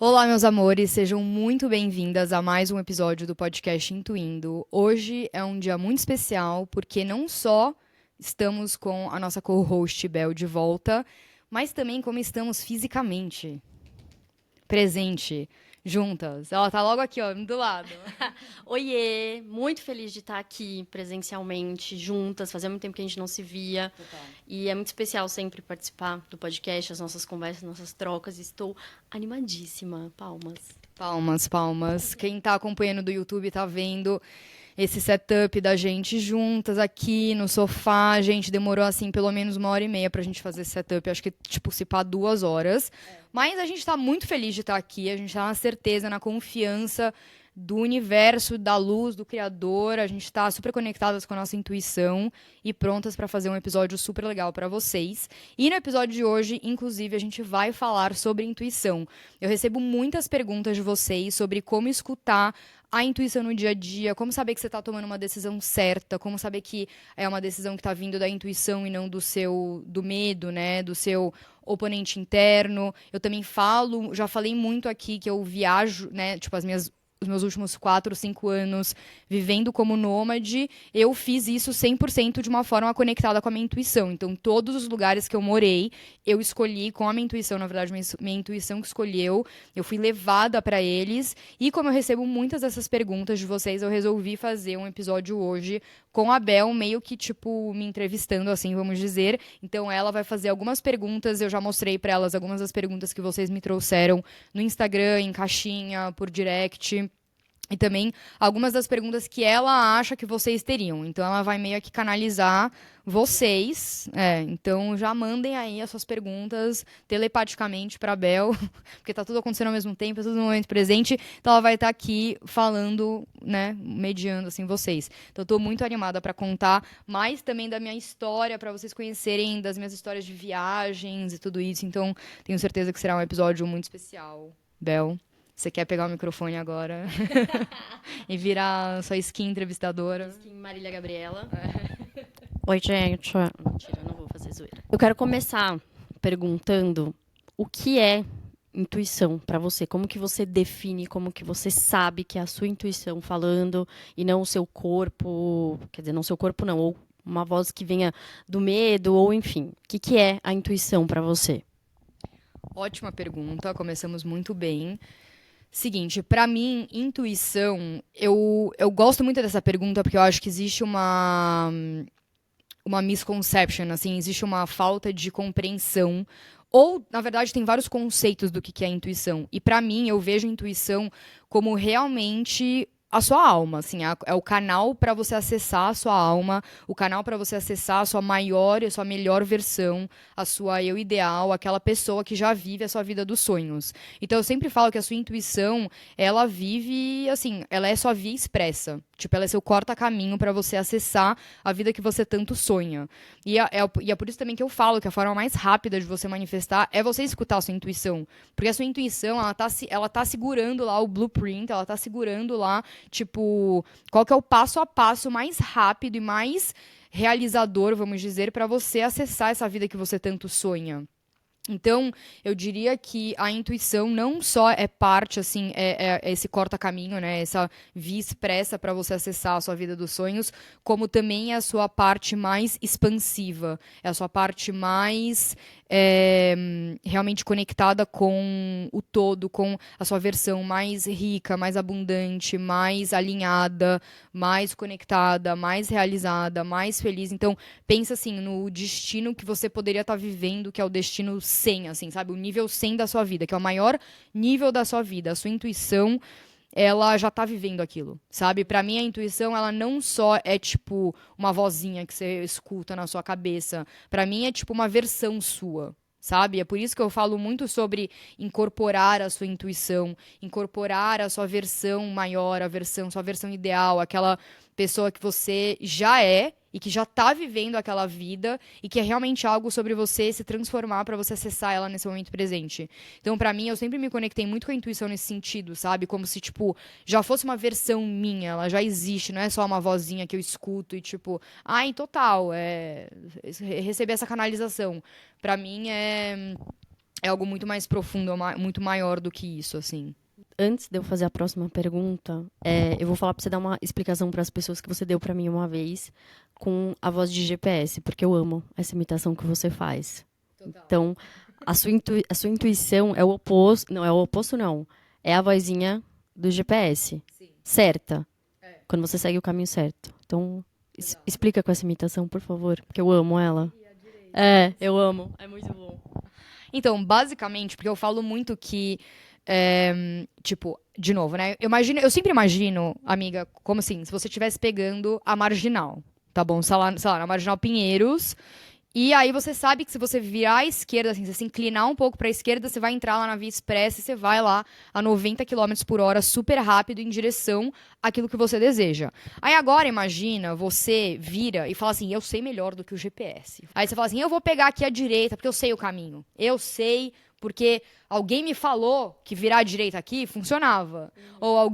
Olá, meus amores, sejam muito bem-vindas a mais um episódio do podcast Intuindo. Hoje é um dia muito especial porque não só estamos com a nossa co-host Bel de volta, mas também como estamos fisicamente presente, juntas. Ela tá logo aqui, ó, do lado. Oiê, muito feliz de estar aqui presencialmente, juntas. Fazia muito tempo que a gente não se via. Total. E é muito especial sempre participar do podcast, as nossas conversas, nossas trocas. Estou animadíssima. Palmas. Palmas, palmas. Quem tá acompanhando do YouTube tá vendo esse setup da gente juntas aqui no sofá. A gente demorou, assim, pelo menos 1h30 pra gente fazer esse setup. Acho que, tipo, se pá, 2 horas. Mas a gente tá muito feliz de estar aqui. A gente tá na certeza, na confiança do universo, da luz, do Criador. A gente tá super conectadas com a nossa intuição e prontas pra fazer um episódio super legal pra vocês. E no episódio de hoje, inclusive, a gente vai falar sobre intuição. Eu recebo muitas perguntas de vocês sobre como escutar a intuição no dia a dia, como saber que você está tomando uma decisão certa, como saber que é uma decisão que está vindo da intuição e não do medo, né, do seu oponente interno. Eu também já falei muito aqui que eu viajo, né, tipo os meus últimos 4, 5 anos vivendo como nômade, eu fiz isso 100% de uma forma conectada com a minha intuição. Então, todos os lugares que eu morei, eu escolhi com a minha intuição, na verdade, minha intuição que escolheu, eu fui levada para eles. E como eu recebo muitas dessas perguntas de vocês, eu resolvi fazer um episódio hoje com a Bel, meio que, tipo, me entrevistando, assim, vamos dizer. Então, ela vai fazer algumas perguntas, eu já mostrei para elas algumas das perguntas que vocês me trouxeram no Instagram, em caixinha, por direct. E também algumas das perguntas que ela acha que vocês teriam. Então, ela vai meio que canalizar vocês. Então, já mandem aí as suas perguntas telepaticamente para a Bel, porque tá tudo acontecendo ao mesmo tempo, é tudo no momento presente. Então, ela vai estar aqui falando, né, mediando assim vocês. Então, eu tô muito animada para contar mais também da minha história, para vocês conhecerem das minhas histórias de viagens e tudo isso. Então, tenho certeza que será um episódio muito especial. Bel, você quer pegar o microfone agora e virar sua skin entrevistadora? Skin Marília Gabriela. Oi, gente. Mentira, eu não vou fazer zoeira. Eu quero começar perguntando o que é intuição para você? Como que você define, como que você sabe que é a sua intuição falando e não o seu corpo, quer dizer, não o seu corpo não, ou uma voz que venha do medo, ou enfim. O que é a intuição para você? Ótima pergunta, começamos muito bem. Seguinte, pra mim, intuição, eu gosto muito dessa pergunta porque eu acho que existe uma misconception, assim, existe uma falta de compreensão. Ou, na verdade, tem vários conceitos do que é intuição. E pra mim, eu vejo a intuição como realmente a sua alma, assim, é o canal para você acessar a sua alma, o canal para você acessar a sua maior e a sua melhor versão, a sua eu ideal, aquela pessoa que já vive a sua vida dos sonhos. Então eu sempre falo que a sua intuição, ela vive, assim, ela é sua via expressa. Tipo, ela é seu corta-caminho para você acessar a vida que você tanto sonha. E é por isso também que eu falo que a forma mais rápida de você manifestar é você escutar a sua intuição. Porque a sua intuição, ela tá segurando lá o blueprint, ela tá segurando lá, tipo, qual que é o passo a passo mais rápido e mais realizador, vamos dizer, para você acessar essa vida que você tanto sonha. Então, eu diria que a intuição não só é parte, assim, é esse corta-caminho, né? Essa via expressa para você acessar a sua vida dos sonhos, como também é a sua parte mais expansiva, é a sua parte mais realmente conectada com o todo, com a sua versão mais rica, mais abundante, mais alinhada, mais conectada, mais realizada, mais feliz. Então, pensa assim no destino que você poderia estar vivendo, que é o destino 100, assim, sabe? O nível 100 da sua vida, que é o maior nível da sua vida. A sua intuição, ela já tá vivendo aquilo, sabe? Pra mim, a intuição, ela não só é tipo uma vozinha que você escuta na sua cabeça. Pra mim, é tipo uma versão sua. Sabe? É por isso que eu falo muito sobre incorporar a sua intuição, incorporar a sua versão maior, sua versão ideal, aquela pessoa que você já é e que já tá vivendo aquela vida e que é realmente algo sobre você se transformar para você acessar ela nesse momento presente. Então, pra mim, eu sempre me conectei muito com a intuição nesse sentido, sabe? Como se, tipo, já fosse uma versão minha, ela já existe, não é só uma vozinha que eu escuto e, tipo, ai, total, receber essa canalização. Pra mim é algo muito mais profundo, muito maior do que isso, assim. Antes de eu fazer a próxima pergunta, eu vou falar pra você dar uma explicação para as pessoas que você deu para mim uma vez com a voz de GPS, porque eu amo essa imitação que você faz. Total. Então, a sua intuição é o oposto, não é o oposto não, é a vozinha do GPS, Sim. certa, É. quando você segue o caminho certo. Então, explica com essa imitação, por favor, porque eu amo ela. Eu amo, é muito bom. Então, basicamente, porque eu falo muito que, tipo, de novo, né? Eu sempre imagino, amiga, como assim, se você estivesse pegando a Marginal, tá bom? Sei lá, na Marginal Pinheiros, e aí você sabe que se você virar à esquerda, assim, você se inclinar um pouco pra esquerda, você vai entrar lá na Via Expressa e você vai lá a 90 quilômetros por hora, super rápido, em direção àquilo que você deseja. Aí agora, imagina, você vira e fala assim, eu sei melhor do que o GPS. Aí você fala assim, eu vou pegar aqui a direita, porque eu sei o caminho. Eu sei porque alguém me falou que virar à direita aqui funcionava. Ou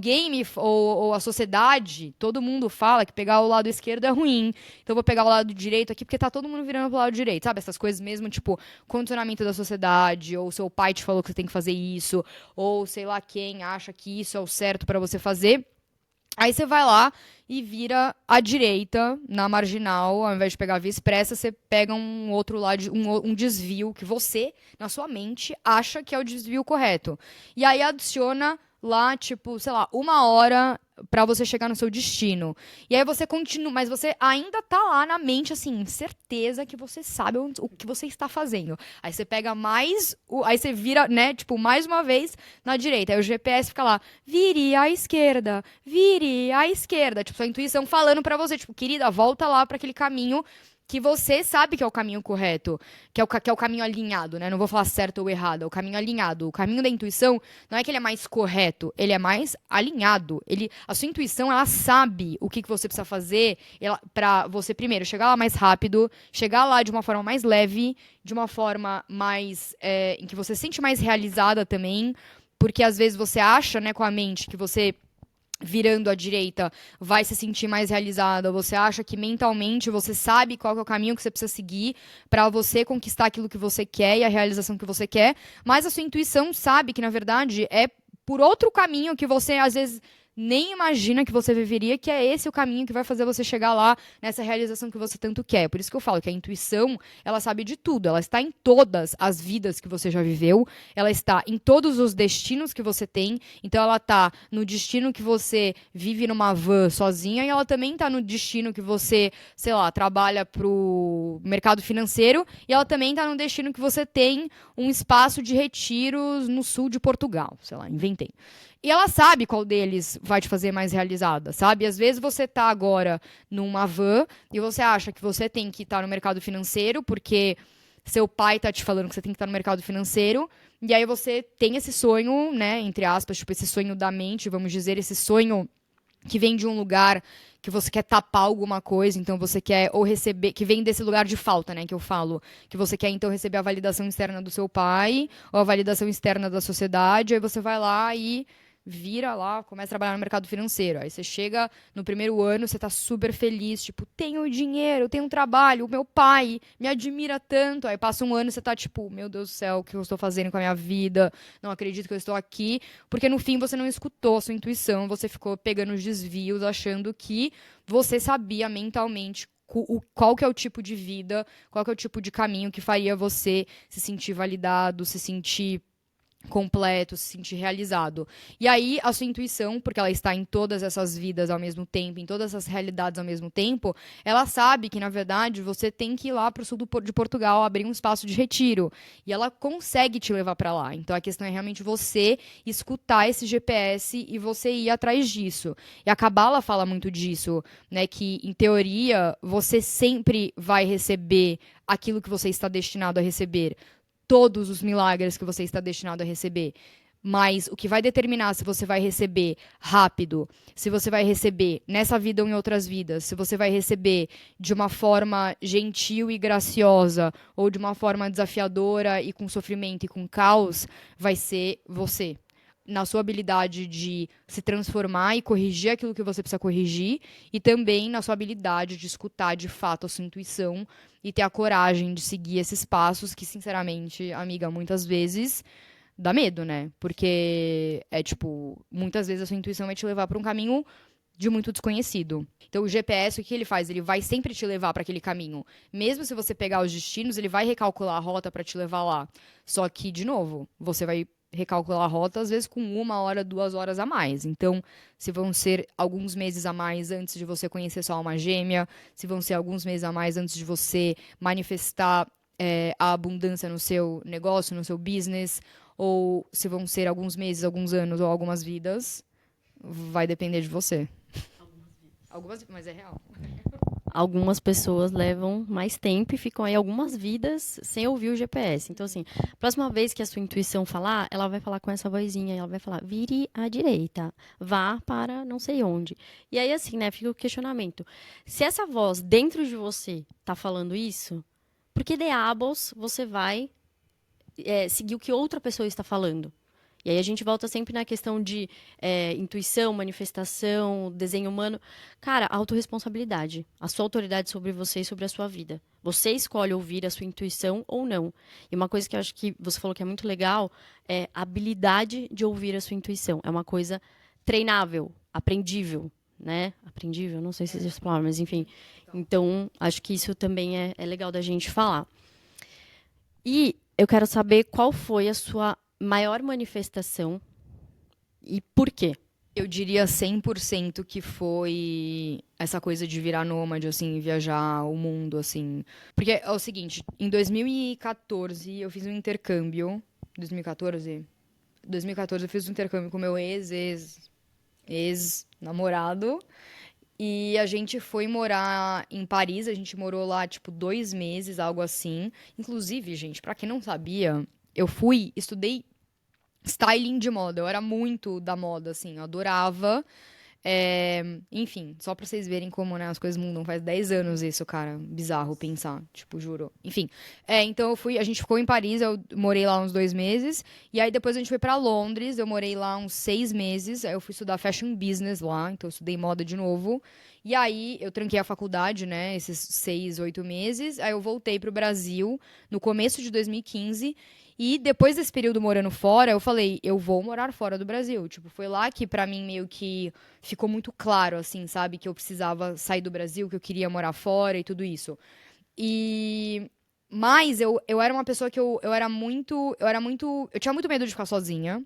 ou a sociedade, todo mundo fala que pegar o lado esquerdo é ruim. Então eu vou pegar o lado direito aqui porque tá todo mundo virando pro lado direito, sabe? Essas coisas mesmo, tipo, condicionamento da sociedade, ou seu pai te falou que você tem que fazer isso, ou sei lá quem acha que isso é o certo pra você fazer. Aí você vai lá e vira à direita, na Marginal, ao invés de pegar a Via Expressa, você pega um outro lado, um desvio que você, na sua mente, acha que é o desvio correto. E aí adiciona lá, tipo, sei lá, 1 hora pra você chegar no seu destino. E aí você continua, mas você ainda tá lá na mente, assim, certeza que você sabe o que você está fazendo. Aí você pega aí você vira, né, tipo, mais uma vez na direita. Aí o GPS fica lá, vire à esquerda, vire à esquerda. Tipo, sua intuição falando pra você, tipo, querida, volta lá pra aquele caminho que você sabe que é o caminho correto, que é o caminho alinhado, né? Não vou falar certo ou errado, é o caminho alinhado. O caminho da intuição não é que ele é mais correto, ele é mais alinhado. A sua intuição, ela sabe o que você precisa fazer para você, primeiro, chegar lá mais rápido, chegar lá de uma forma mais leve, de uma forma mais em que você se sente mais realizada também, porque às vezes você acha, né, com a mente que você virando à direita, vai se sentir mais realizada, você acha que mentalmente você sabe qual que é o caminho que você precisa seguir para você conquistar aquilo que você quer e a realização que você quer, mas a sua intuição sabe que, na verdade, é por outro caminho que você, às vezes, nem imagina que você viveria, que é esse o caminho que vai fazer você chegar lá nessa realização que você tanto quer. Por isso que eu falo que a intuição, ela sabe de tudo, ela está em todas as vidas que você já viveu, ela está em todos os destinos que você tem, então ela está no destino que você vive numa van sozinha e ela também está no destino que você, sei lá, trabalha pro mercado financeiro e ela também está no destino que você tem um espaço de retiros no sul de Portugal, sei lá, inventei. E ela sabe qual deles vai te fazer mais realizada, sabe? Às vezes você tá agora numa van e você acha que você tem que estar no mercado financeiro porque seu pai tá te falando que você tem que estar no mercado financeiro, e aí você tem esse sonho, né, entre aspas, tipo esse sonho da mente, vamos dizer, esse sonho que vem de um lugar que você quer tapar alguma coisa, então você quer ou receber, que vem desse lugar de falta, né, que eu falo, que você quer então receber a validação externa do seu pai, ou a validação externa da sociedade, aí você vai lá e vira lá, começa a trabalhar no mercado financeiro. Aí você chega no primeiro ano, você tá super feliz, tipo, tenho dinheiro, tenho um trabalho, o meu pai me admira tanto. Aí passa um ano, você tá tipo, meu Deus do céu, o que eu estou fazendo com a minha vida? Não acredito que eu estou aqui. Porque no fim você não escutou a sua intuição, você ficou pegando os desvios, achando que você sabia mentalmente qual que é o tipo de vida, qual que é o tipo de caminho que faria você se sentir validado, se sentir completo, se sentir realizado. E aí, a sua intuição, porque ela está em todas essas vidas ao mesmo tempo, em todas essas realidades ao mesmo tempo, ela sabe que, na verdade, você tem que ir lá para o sul de Portugal, abrir um espaço de retiro. E ela consegue te levar para lá. Então, a questão é realmente você escutar esse GPS e você ir atrás disso. E a Cabala fala muito disso, né? Que, em teoria, você sempre vai receber aquilo que você está destinado a receber, todos os milagres que você está destinado a receber. Mas o que vai determinar se você vai receber rápido, se você vai receber nessa vida ou em outras vidas, se você vai receber de uma forma gentil e graciosa ou de uma forma desafiadora e com sofrimento e com caos, vai ser você. na sua habilidade de se transformar e corrigir aquilo que você precisa corrigir, e também na sua habilidade de escutar de fato a sua intuição e ter a coragem de seguir esses passos que, sinceramente, amiga, muitas vezes dá medo, né? Porque é tipo, muitas vezes a sua intuição vai te levar para um caminho de muito desconhecido. Então, o GPS, o que ele faz? Ele vai sempre te levar para aquele caminho. Mesmo se você pegar os destinos, ele vai recalcular a rota para te levar lá. Só que, de novo, você vai recalcular a rota, às vezes, com 1 hora, 2 horas a mais. Então, se vão ser alguns meses a mais antes de você conhecer sua alma gêmea, se vão ser alguns meses a mais antes de você manifestar a abundância no seu negócio, no seu business, ou se vão ser alguns meses, alguns anos ou algumas vidas, vai depender de você. Algumas, mas é real. Algumas pessoas levam mais tempo e ficam aí algumas vidas sem ouvir o GPS. Então, assim, próxima vez que a sua intuição falar, ela vai falar com essa vozinha, ela vai falar, vire à direita, vá para não sei onde. E aí, assim, né, fica o questionamento. Se essa voz dentro de você tá falando isso, por que diabos você vai seguir o que outra pessoa está falando? E aí a gente volta sempre na questão de intuição, manifestação, desenho humano. Cara, autorresponsabilidade. A sua autoridade sobre você e sobre a sua vida. Você escolhe ouvir a sua intuição ou não. E uma coisa que eu acho que você falou que é muito legal é a habilidade de ouvir a sua intuição. É uma coisa treinável, aprendível, né? Aprendível, não sei se existe essa palavra, mas enfim. Então, acho que isso também é legal da gente falar. E eu quero saber qual foi a sua maior manifestação e por quê? Eu diria 100% que foi essa coisa de virar nômade, assim, viajar o mundo, assim. Porque é o seguinte, em 2014 eu fiz um intercâmbio. 2014? 2014 eu fiz um intercâmbio com meu ex-namorado. E a gente foi morar em Paris, a gente morou lá, tipo, 2 meses, algo assim. Inclusive, gente, pra quem não sabia, eu estudei styling de moda. Eu era muito da moda, assim, eu adorava. Enfim, só pra vocês verem como, né, as coisas mudam. Faz 10 anos isso, cara. Bizarro pensar, tipo, juro. Enfim, então a gente ficou em Paris, eu morei lá uns 2 meses. E aí depois a gente foi pra Londres, eu morei lá uns 6 meses. Aí eu fui estudar fashion business lá, então eu estudei moda de novo. E aí eu tranquei a faculdade, né, esses 6, 8 meses. Aí eu voltei pro Brasil no começo de 2015. E depois desse período morando fora, eu falei, eu vou morar fora do Brasil. Tipo, foi lá que pra mim meio que ficou muito claro, assim, sabe? Que eu precisava sair do Brasil, que eu queria morar fora e tudo isso. Mas eu era uma pessoa que eu tinha muito medo de ficar sozinha.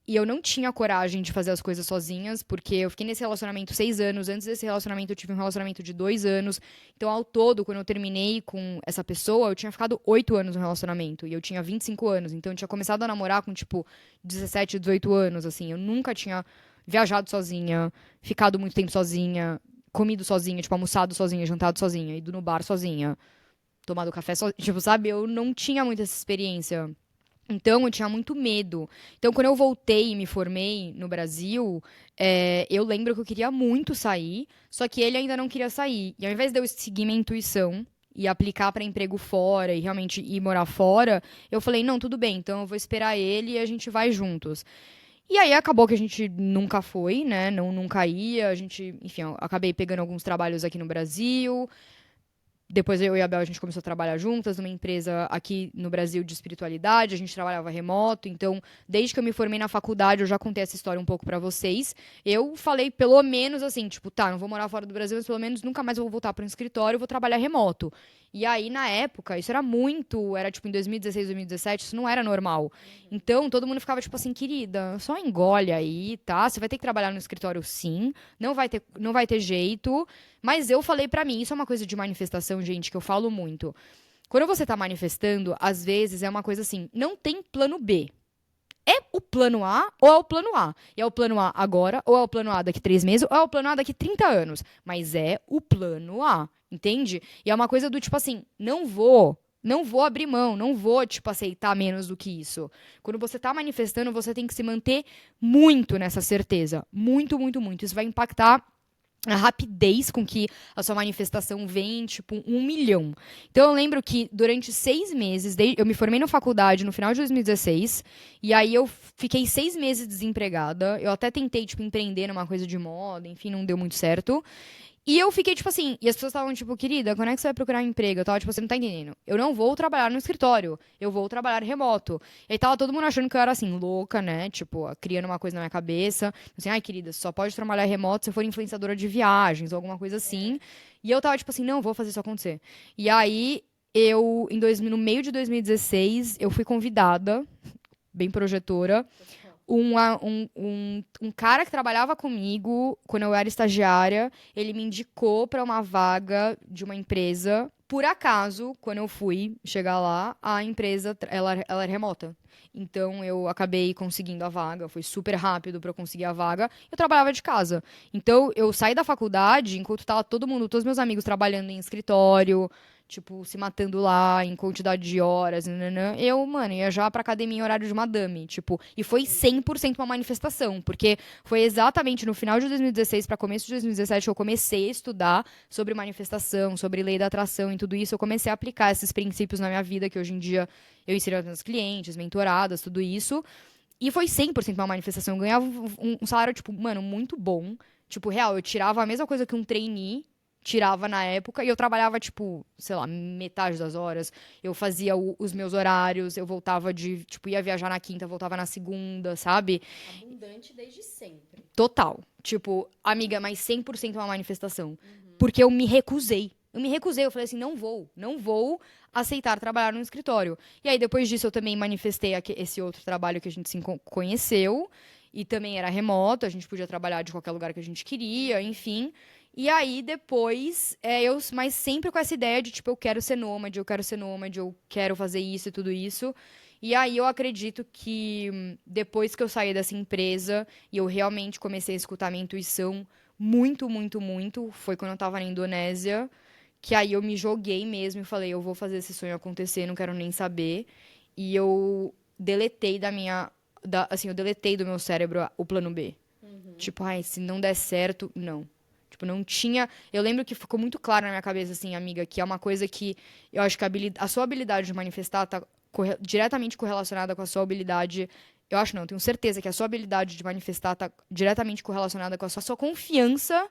E eu não tinha coragem de fazer as coisas sozinhas, porque eu fiquei nesse relacionamento 6 anos. Antes desse relacionamento, eu tive um relacionamento de 2 anos. Então, ao todo, quando eu terminei com essa pessoa, eu tinha ficado 8 anos no relacionamento. E eu tinha 25 anos. Então, eu tinha começado a namorar com, tipo, 17, 18 anos, assim. Eu nunca tinha viajado sozinha, ficado muito tempo sozinha, comido sozinha, tipo, almoçado sozinha, jantado sozinha, ido no bar sozinha, tomado café sozinha. Tipo, sabe? Eu não tinha muita essa experiência. Então, eu tinha muito medo. Então, quando eu voltei e me formei no Brasil, eu lembro que eu queria muito sair, só que ele ainda não queria sair. E ao invés de eu seguir minha intuição e aplicar para emprego fora e realmente ir morar fora, eu falei, não, tudo bem, então eu vou esperar ele e a gente vai juntos. E aí acabou que a gente nunca foi, né? Não, nunca ia. A gente, enfim, eu acabei pegando alguns trabalhos aqui no Brasil. Depois eu e a Bel, a gente começou a trabalhar juntas numa empresa aqui no Brasil de espiritualidade, a gente trabalhava remoto, então, desde que eu me formei na faculdade, eu já contei essa história um pouco pra vocês. Eu falei pelo menos assim, tipo, tá, não vou morar fora do Brasil, mas pelo menos nunca mais vou voltar para um escritório, vou trabalhar remoto. E aí, na época, isso era tipo em 2016, 2017, isso não era normal. Então, todo mundo ficava tipo assim, querida, só engole aí, tá? Você vai ter que trabalhar no escritório sim, não vai ter jeito. Mas eu falei pra mim, isso é uma coisa de manifestação, gente, que eu falo muito. Quando você tá manifestando, às vezes é uma coisa assim, não tem plano B. É o plano A ou é o plano A? E é o plano A agora, ou é o plano A daqui 3 meses, ou é o plano A daqui 30 anos. Mas é o plano A, entende? E é uma coisa do tipo assim, não vou abrir mão, não vou, tipo, aceitar menos do que isso. Quando você tá manifestando, você tem que se manter muito nessa certeza. Muito, muito, muito. Isso vai impactar a rapidez com que a sua manifestação vem, tipo, 1 milhão. Então, eu lembro que durante 6 meses, eu me formei na faculdade no final de 2016, e aí eu fiquei 6 meses desempregada. Eu até tentei, tipo, empreender numa coisa de moda, enfim, não deu muito certo. E eu fiquei, tipo assim, e as pessoas estavam, tipo, querida, quando é que você vai procurar um emprego? Eu tava, tipo, você não tá entendendo. Eu não vou trabalhar no escritório, eu vou trabalhar remoto. E aí tava todo mundo achando que eu era, assim, louca, né? Tipo, criando uma coisa na minha cabeça. Assim, ai, querida, você só pode trabalhar remoto se for influenciadora de viagens ou alguma coisa assim. E eu tava, tipo assim, não, vou fazer isso acontecer. E aí, no meio de 2016, eu fui convidada, bem projetora, um cara que trabalhava comigo quando eu era estagiária, ele me indicou para uma vaga de uma empresa. Por acaso, quando eu fui chegar lá, a empresa ela era remota. Então eu acabei conseguindo a vaga, foi super rápido para eu conseguir a vaga. Eu trabalhava de casa. Então eu saí da faculdade enquanto tava todo mundo, todos meus amigos trabalhando em escritório, tipo, se matando lá em quantidade de horas, nananã. Eu, mano, ia já pra academia em horário de madame, tipo, e foi 100% uma manifestação, porque foi exatamente no final de 2016 para começo de 2017 que eu comecei a estudar sobre manifestação, sobre lei da atração e tudo isso. Eu comecei a aplicar esses princípios na minha vida, que hoje em dia eu ensino aos meus clientes, mentoradas, tudo isso. E foi 100% uma manifestação. Eu ganhava um salário, tipo, mano, muito bom. Tipo, real, eu tirava a mesma coisa que um trainee tirava na época e eu trabalhava, tipo, sei lá, metade das horas. Eu fazia os meus horários, eu voltava tipo, ia viajar na quinta, voltava na segunda, sabe? Abundante desde sempre. Total. Tipo, amiga, mas 100% uma manifestação. Porque eu me recusei. Eu me recusei, eu falei assim, não vou aceitar trabalhar no escritório. E aí, depois disso, eu também manifestei esse outro trabalho que a gente se conheceu. E também era remoto, a gente podia trabalhar de qualquer lugar que a gente queria, enfim. E aí, depois, mas sempre com essa ideia de, tipo, eu quero ser nômade, eu quero fazer isso e tudo isso. E aí, eu acredito que depois que eu saí dessa empresa e eu realmente comecei a escutar minha intuição muito, muito, muito, foi quando eu tava na Indonésia, que aí eu me joguei mesmo e falei, eu vou fazer esse sonho acontecer, não quero nem saber. E eu deletei assim, eu deletei do meu cérebro o plano B. Tipo, ai, se não der certo, não. Tipo, não tinha. Eu lembro que ficou muito claro na minha cabeça, assim, amiga, que é uma coisa que eu acho que a sua habilidade de manifestar tá diretamente correlacionada com a sua habilidade. Eu acho não, eu tenho certeza que a sua habilidade de manifestar tá diretamente correlacionada com a sua confiança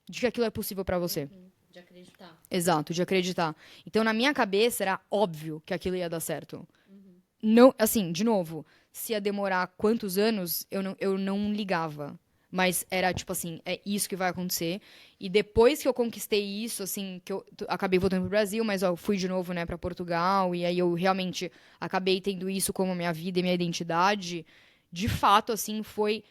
de que aquilo é possível pra você. De acreditar. Exato, de acreditar. Então, na minha cabeça, era óbvio que aquilo ia dar certo. Não, assim, de novo, se ia demorar quantos anos, eu não ligava. Mas era tipo assim, é isso que vai acontecer. E depois que eu conquistei isso, assim, que eu acabei voltando pro Brasil, mas ó, eu fui de novo, né, pra Portugal, e aí eu realmente acabei tendo isso como minha vida e minha identidade, de fato, assim, foi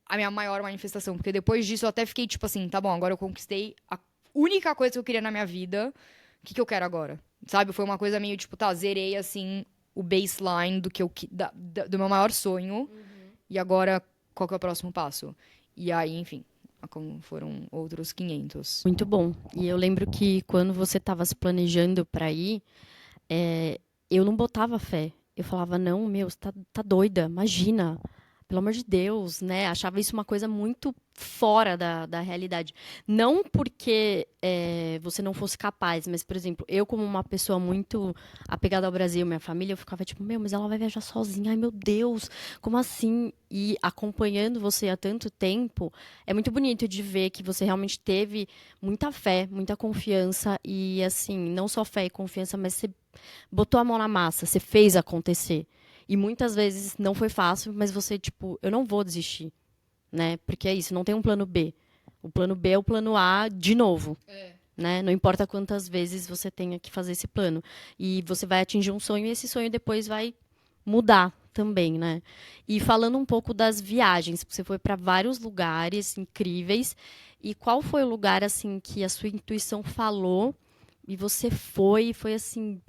a minha maior manifestação. Porque depois disso eu até fiquei tipo assim, tá bom, agora eu conquistei a única coisa que eu queria na minha vida, o que eu quero agora? Sabe? Foi uma coisa meio tipo, tá, zerei assim o baseline do que do meu maior sonho. E agora, qual que é o próximo passo? E aí, enfim, como foram outros 500. Muito bom. E eu lembro que quando você estava se planejando para ir, eu não botava fé. Eu falava, não, meu, você tá doida, imagina. Pelo amor de Deus, né? Achava isso uma coisa muito fora da realidade. Não porque você não fosse capaz, mas, por exemplo, eu, como uma pessoa muito apegada ao Brasil, minha família, eu ficava tipo, meu, mas ela vai viajar sozinha, ai meu Deus, como assim? E acompanhando você há tanto tempo, é muito bonito de ver que você realmente teve muita fé, muita confiança, e assim, não só fé e confiança, mas você botou a mão na massa, você fez acontecer. E muitas vezes não foi fácil, mas você, tipo, eu não vou desistir, né? Porque é isso, não tem um plano B. O plano B é o plano A de novo, né? Não importa quantas vezes você tenha que fazer esse plano. E você vai atingir um sonho e esse sonho depois vai mudar também, né? E falando um pouco das viagens, você foi para vários lugares incríveis. E qual foi o lugar, assim, que a sua intuição falou e você foi assim,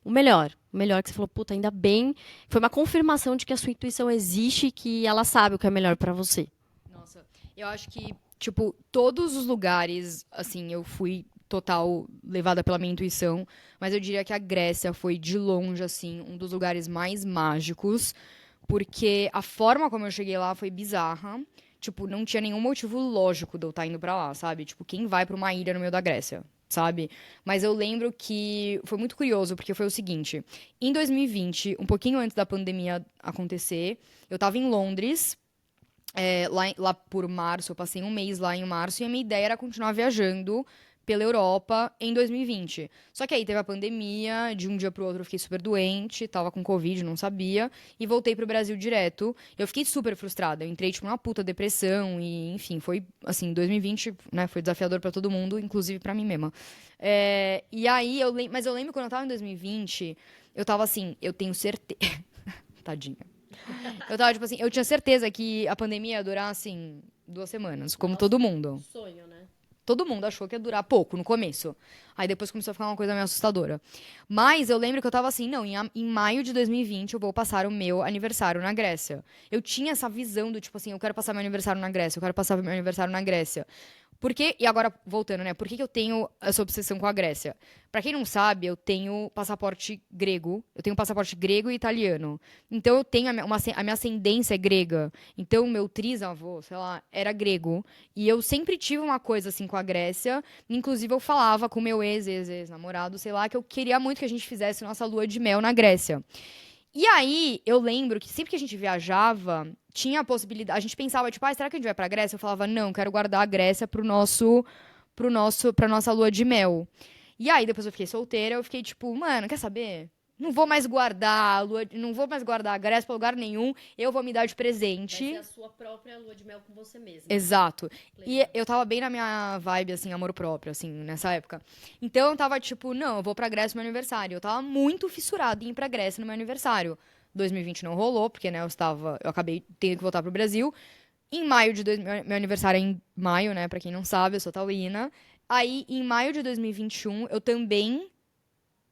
o melhor. O melhor que você falou, puta, ainda bem. Foi uma confirmação de que a sua intuição existe e que ela sabe o que é melhor pra você. Nossa, eu acho que, tipo, todos os lugares, assim, eu fui total levada pela minha intuição, mas eu diria que a Grécia foi, de longe, assim, um dos lugares mais mágicos, porque a forma como eu cheguei lá foi bizarra. tipo, não tinha nenhum motivo lógico de eu estar indo pra lá, sabe? Tipo, quem vai pra uma ilha no meio da Grécia, sabe? Mas eu lembro que foi muito curioso, porque foi o seguinte: em 2020, um pouquinho antes da pandemia acontecer, eu tava em Londres. Lá por março, eu passei um mês lá em março e a minha ideia era continuar viajando pela Europa em 2020. Só que aí teve a pandemia, de um dia pro outro eu fiquei super doente, tava com Covid, não sabia, e voltei pro Brasil direto. Eu fiquei super frustrada, eu entrei tipo numa puta depressão e, enfim, foi assim, 2020, né, foi desafiador pra todo mundo, inclusive pra mim mesma. E aí mas eu lembro quando eu tava em 2020, eu tava assim, eu tenho certeza, tadinha. Eu tava, tipo assim, eu tinha certeza que a pandemia ia durar, assim, 2 semanas, como todo mundo. Sonho, né? Todo mundo achou que ia durar pouco no começo. Aí depois começou a ficar uma coisa meio assustadora. Mas eu lembro que eu tava assim, não, em maio de 2020 eu vou passar o meu aniversário na Grécia. Eu tinha essa visão do tipo assim, eu quero passar meu aniversário na Grécia, eu quero passar meu aniversário na Grécia. E agora, voltando, né? Por que eu tenho essa obsessão com a Grécia? Pra quem não sabe, eu tenho passaporte grego. Eu tenho passaporte grego e italiano. Então, eu tenho a minha ascendência é grega. Então, meu trisavô, sei lá, era grego. E eu sempre tive uma coisa assim com a Grécia. Inclusive, eu falava com o meu ex-namorado, sei lá, que eu queria muito que a gente fizesse nossa lua de mel na Grécia. E aí, eu lembro que sempre que a gente viajava, tinha a possibilidade. A gente pensava, tipo, será que a gente vai pra Grécia? Eu falava, não, quero guardar a Grécia pra nossa lua de mel. E aí, depois eu fiquei solteira, eu fiquei, tipo, mano, quer saber? Não vou mais guardar a Grécia pra lugar nenhum, eu vou me dar de Vai presente. ser a sua própria lua de mel com você mesma. Exato. E Plena. eu tava bem na minha vibe, assim, amor próprio, assim, nessa época. Então eu tava tipo, não, eu vou pra Grécia no meu aniversário. Eu tava muito fissurada em ir pra Grécia no meu aniversário. 2020 não rolou, porque, né, eu acabei tendo que voltar pro Brasil. Em maio meu aniversário é em maio, né, pra quem não sabe, eu sou taurina. Aí, em maio de 2021, eu também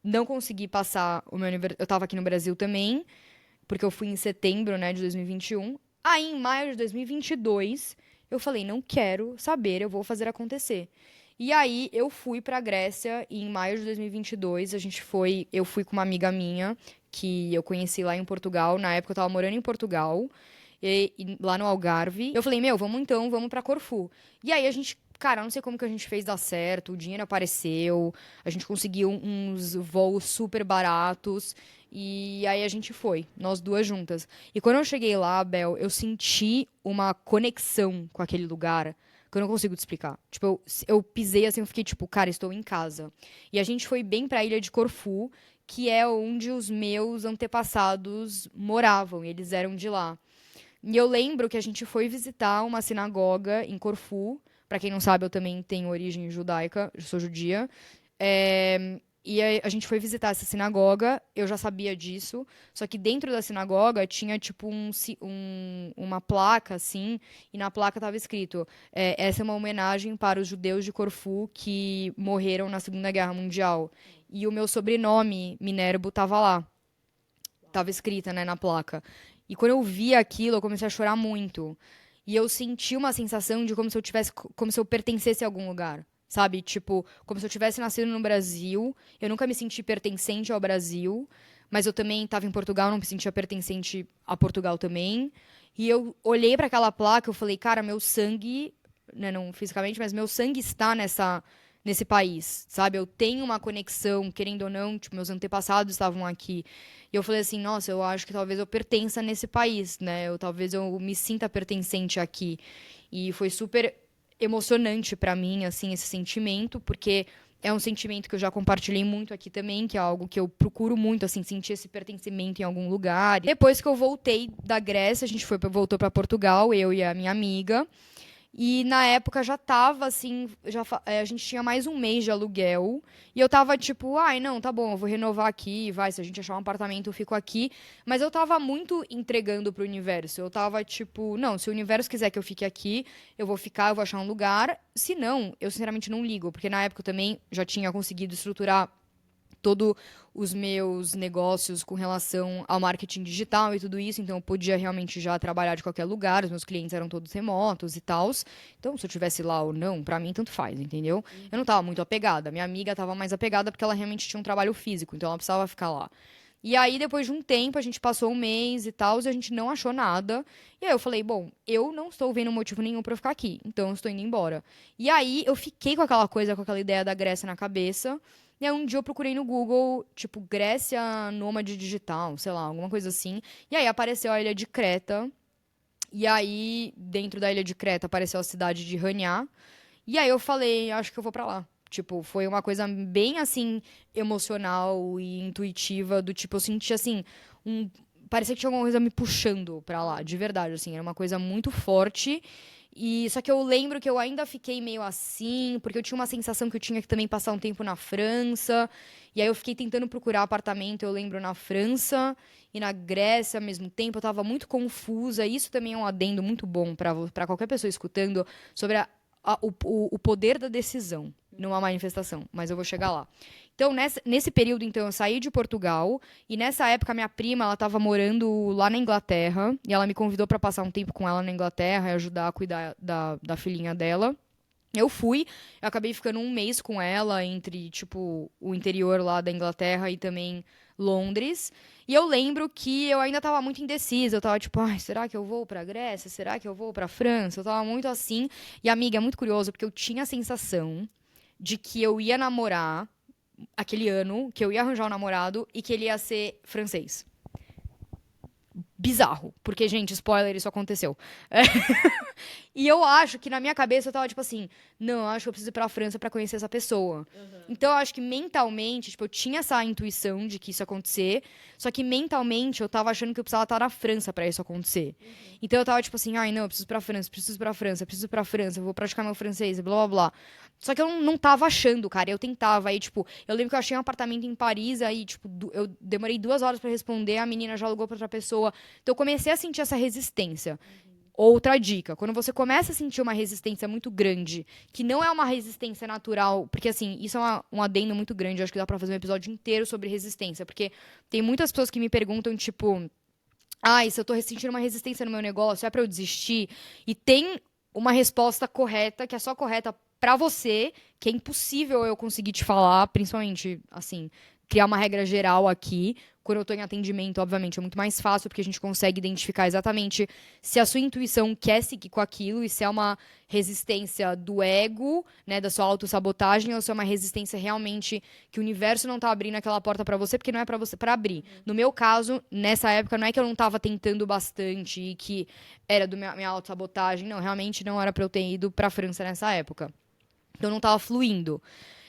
não consegui passar o meu aniversário. Eu tava aqui no Brasil também, porque eu fui em setembro, né, de 2021. Aí, em maio de 2022, eu falei, não quero saber, eu vou fazer acontecer. E aí, eu fui pra Grécia e em maio de 2022, eu fui com uma amiga minha, que eu conheci lá em Portugal. Na época, eu tava morando em Portugal, lá no Algarve. Eu falei, meu, vamos então, vamos pra Corfu. E aí, cara, eu não sei como que a gente fez dar certo, o dinheiro apareceu, a gente conseguiu uns voos super baratos. E aí a gente foi, nós duas juntas. E quando eu cheguei lá, Bel, eu senti uma conexão com aquele lugar que eu não consigo te explicar. Tipo, eu pisei assim, eu fiquei tipo, cara, estou em casa. E a gente foi bem pra ilha de Corfu, que é onde os meus antepassados moravam, e eles eram de lá. E eu lembro que a gente foi visitar uma sinagoga em Corfu. Pra quem não sabe, eu também tenho origem judaica, eu sou judia. E a gente foi visitar essa sinagoga, eu já sabia disso, só que dentro da sinagoga tinha tipo uma placa assim, e na placa estava escrito: essa é uma homenagem para os judeus de Corfu que morreram na Segunda Guerra Mundial. E o meu sobrenome, Minerbo, estava lá, estava escrita, né, na placa. E quando eu vi aquilo, eu comecei a chorar muito. E eu senti uma sensação de como se eu pertencesse a algum lugar. Sabe? Tipo, como se eu tivesse nascido no Brasil. Eu nunca me senti pertencente ao Brasil. Mas eu também estava em Portugal, não me sentia pertencente a Portugal também. E eu olhei para aquela placa, eu falei, cara, meu sangue, né, não fisicamente, mas meu sangue está nesse país, sabe? Eu tenho uma conexão, querendo ou não, tipo, meus antepassados estavam aqui. E eu falei assim, nossa, eu acho que talvez eu pertença nesse país, né? Talvez eu me sinta pertencente aqui. E foi super emocionante pra mim, assim, esse sentimento, porque é um sentimento que eu já compartilhei muito aqui também, que é algo que eu procuro muito, assim, sentir esse pertencimento em algum lugar. Depois que eu voltei da Grécia, voltou pra Portugal, eu e a minha amiga. E na época já tava assim, a gente tinha mais um mês de aluguel. E eu tava tipo, ai, não, tá bom, eu vou renovar aqui, vai, se a gente achar um apartamento, eu fico aqui. Mas eu tava muito entregando pro universo. Eu tava tipo, não, se o universo quiser que eu fique aqui, eu vou ficar, eu vou achar um lugar. Se não, eu sinceramente não ligo, porque na época eu também já tinha conseguido estruturar todos os meus negócios com relação ao marketing digital e tudo isso, então eu podia realmente já trabalhar de qualquer lugar, os meus clientes eram todos remotos e tal. Então, se eu tivesse lá ou não, pra mim tanto faz, entendeu? Eu não tava muito apegada. Minha amiga tava mais apegada porque ela realmente tinha um trabalho físico, então ela precisava ficar lá. E aí, depois de um tempo, a gente passou um mês e tal, e a gente não achou nada. E aí eu falei, bom, eu não estou vendo motivo nenhum pra eu ficar aqui, então eu estou indo embora. E aí eu fiquei com aquela coisa, com aquela ideia da Grécia na cabeça. E aí um dia eu procurei no Google, tipo, Grécia nômade digital, sei lá, alguma coisa assim. E aí apareceu a ilha de Creta. E aí, dentro da ilha de Creta, apareceu a cidade de Rania. E aí eu falei, acho que eu vou pra lá. Tipo, foi uma coisa bem assim, emocional e intuitiva, do tipo, eu senti assim, um. Parecia que tinha alguma coisa me puxando pra lá, de verdade, assim, era uma coisa muito forte. E só que eu lembro que eu ainda fiquei meio assim, porque eu tinha uma sensação que eu tinha que também passar um tempo na França. E aí eu fiquei tentando procurar apartamento, eu lembro, na França e na Grécia ao mesmo tempo. Eu tava muito confusa. Isso também é um adendo muito bom pra qualquer pessoa escutando sobre o poder da decisão numa manifestação, mas eu vou chegar lá. Então, nesse período, então, eu saí de Portugal e nessa época minha prima, ela estava morando lá na Inglaterra e ela me convidou para passar um tempo com ela na Inglaterra e ajudar a cuidar da filhinha dela. Eu fui, eu acabei ficando um mês com ela entre, tipo, o interior lá da Inglaterra e também Londres. E eu lembro que eu ainda tava muito indecisa. Eu tava tipo, ai, será que eu vou pra Grécia? Será que eu vou pra França? Eu tava muito assim. E, amiga, é muito curioso, porque eu tinha a sensação de que eu ia namorar aquele ano, que eu ia arranjar um namorado e que ele ia ser francês. Bizarro, porque, gente, spoiler, isso aconteceu. E eu acho que na minha cabeça eu tava tipo assim, não, eu acho que eu preciso ir pra França pra conhecer essa pessoa. Então eu acho que mentalmente, tipo, eu tinha essa intuição de que isso ia acontecer, só que mentalmente eu tava achando que eu precisava estar na França pra isso acontecer. Então eu tava tipo assim, ai, não, eu preciso ir pra França, preciso ir pra França, preciso ir pra França, eu vou praticar meu francês, blá blá blá. Só que eu não tava achando, cara, eu tentava, aí tipo, eu lembro que eu achei um apartamento em Paris, aí tipo, eu demorei 2 horas pra responder, a menina já alugou pra outra pessoa. Então eu comecei a sentir essa resistência. Outra dica, quando você começa a sentir uma resistência muito grande, que não é uma resistência natural, porque assim, isso é um adendo muito grande, eu acho que dá pra fazer um episódio inteiro sobre resistência, porque tem muitas pessoas que me perguntam, tipo, ai, se eu tô sentindo uma resistência no meu negócio, é pra eu desistir? E tem uma resposta correta, que é só correta pra você, que é impossível eu conseguir te falar, principalmente, assim, criar uma regra geral aqui. Quando eu tô em atendimento, obviamente, é muito mais fácil, porque a gente consegue identificar exatamente se a sua intuição quer seguir com aquilo e se é uma resistência do ego, né, da sua autossabotagem, ou se é uma resistência realmente que o universo não tá abrindo aquela porta pra você, porque não é pra você para abrir. No meu caso, nessa época, não é que eu não tava tentando bastante e que era do minha autossabotagem, não, realmente não era pra eu ter ido pra França nessa época. Então não tava fluindo.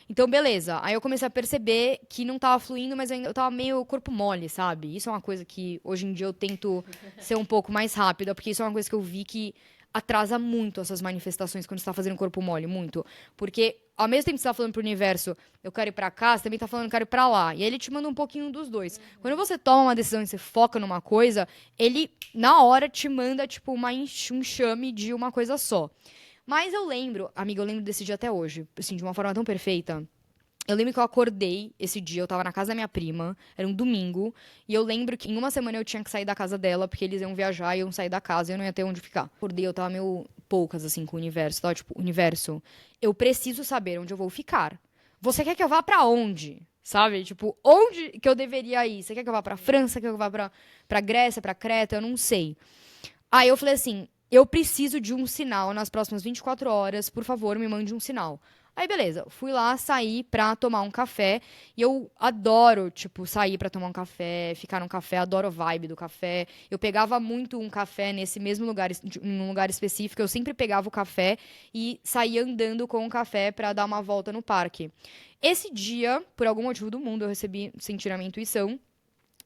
Então, beleza. Aí eu comecei a perceber que não tava fluindo, mas eu tava meio corpo mole, sabe? Isso é uma coisa que hoje em dia eu tento ser um pouco mais rápida, porque isso é uma coisa que eu vi que atrasa muito essas manifestações quando você tá fazendo corpo mole, muito. Porque ao mesmo tempo que você tá falando pro universo, eu quero ir pra cá, você também tá falando, eu quero ir pra lá. E aí ele te manda um pouquinho dos dois. Quando você toma uma decisão e você foca numa coisa, ele, na hora, te manda, tipo, um enxame de uma coisa só. Mas eu lembro, amiga, eu lembro desse dia até hoje, assim, de uma forma tão perfeita. Eu lembro que eu acordei esse dia, eu tava na casa da minha prima, era um domingo, e eu lembro que em uma semana eu tinha que sair da casa dela, porque eles iam viajar e iam sair da casa e eu não ia ter onde ficar. Acordei, eu tava meio poucas, assim, com o universo. Tava tipo, universo, eu preciso saber onde eu vou ficar. Você quer que eu vá pra onde? Sabe? Tipo, onde que eu deveria ir? Você quer que eu vá pra França? Quer que eu vá pra Grécia, pra Creta? Eu não sei. Aí eu falei assim, eu preciso de um sinal nas próximas 24 horas, por favor, me mande um sinal. Aí, beleza, fui lá sair pra tomar um café. E eu adoro, tipo, sair pra tomar um café, ficar num café, adoro a vibe do café. Eu pegava muito um café nesse mesmo lugar, num lugar específico. Eu sempre pegava o café e saía andando com o café pra dar uma volta no parque. Esse dia, por algum motivo do mundo, eu recebi sentir a minha intuição.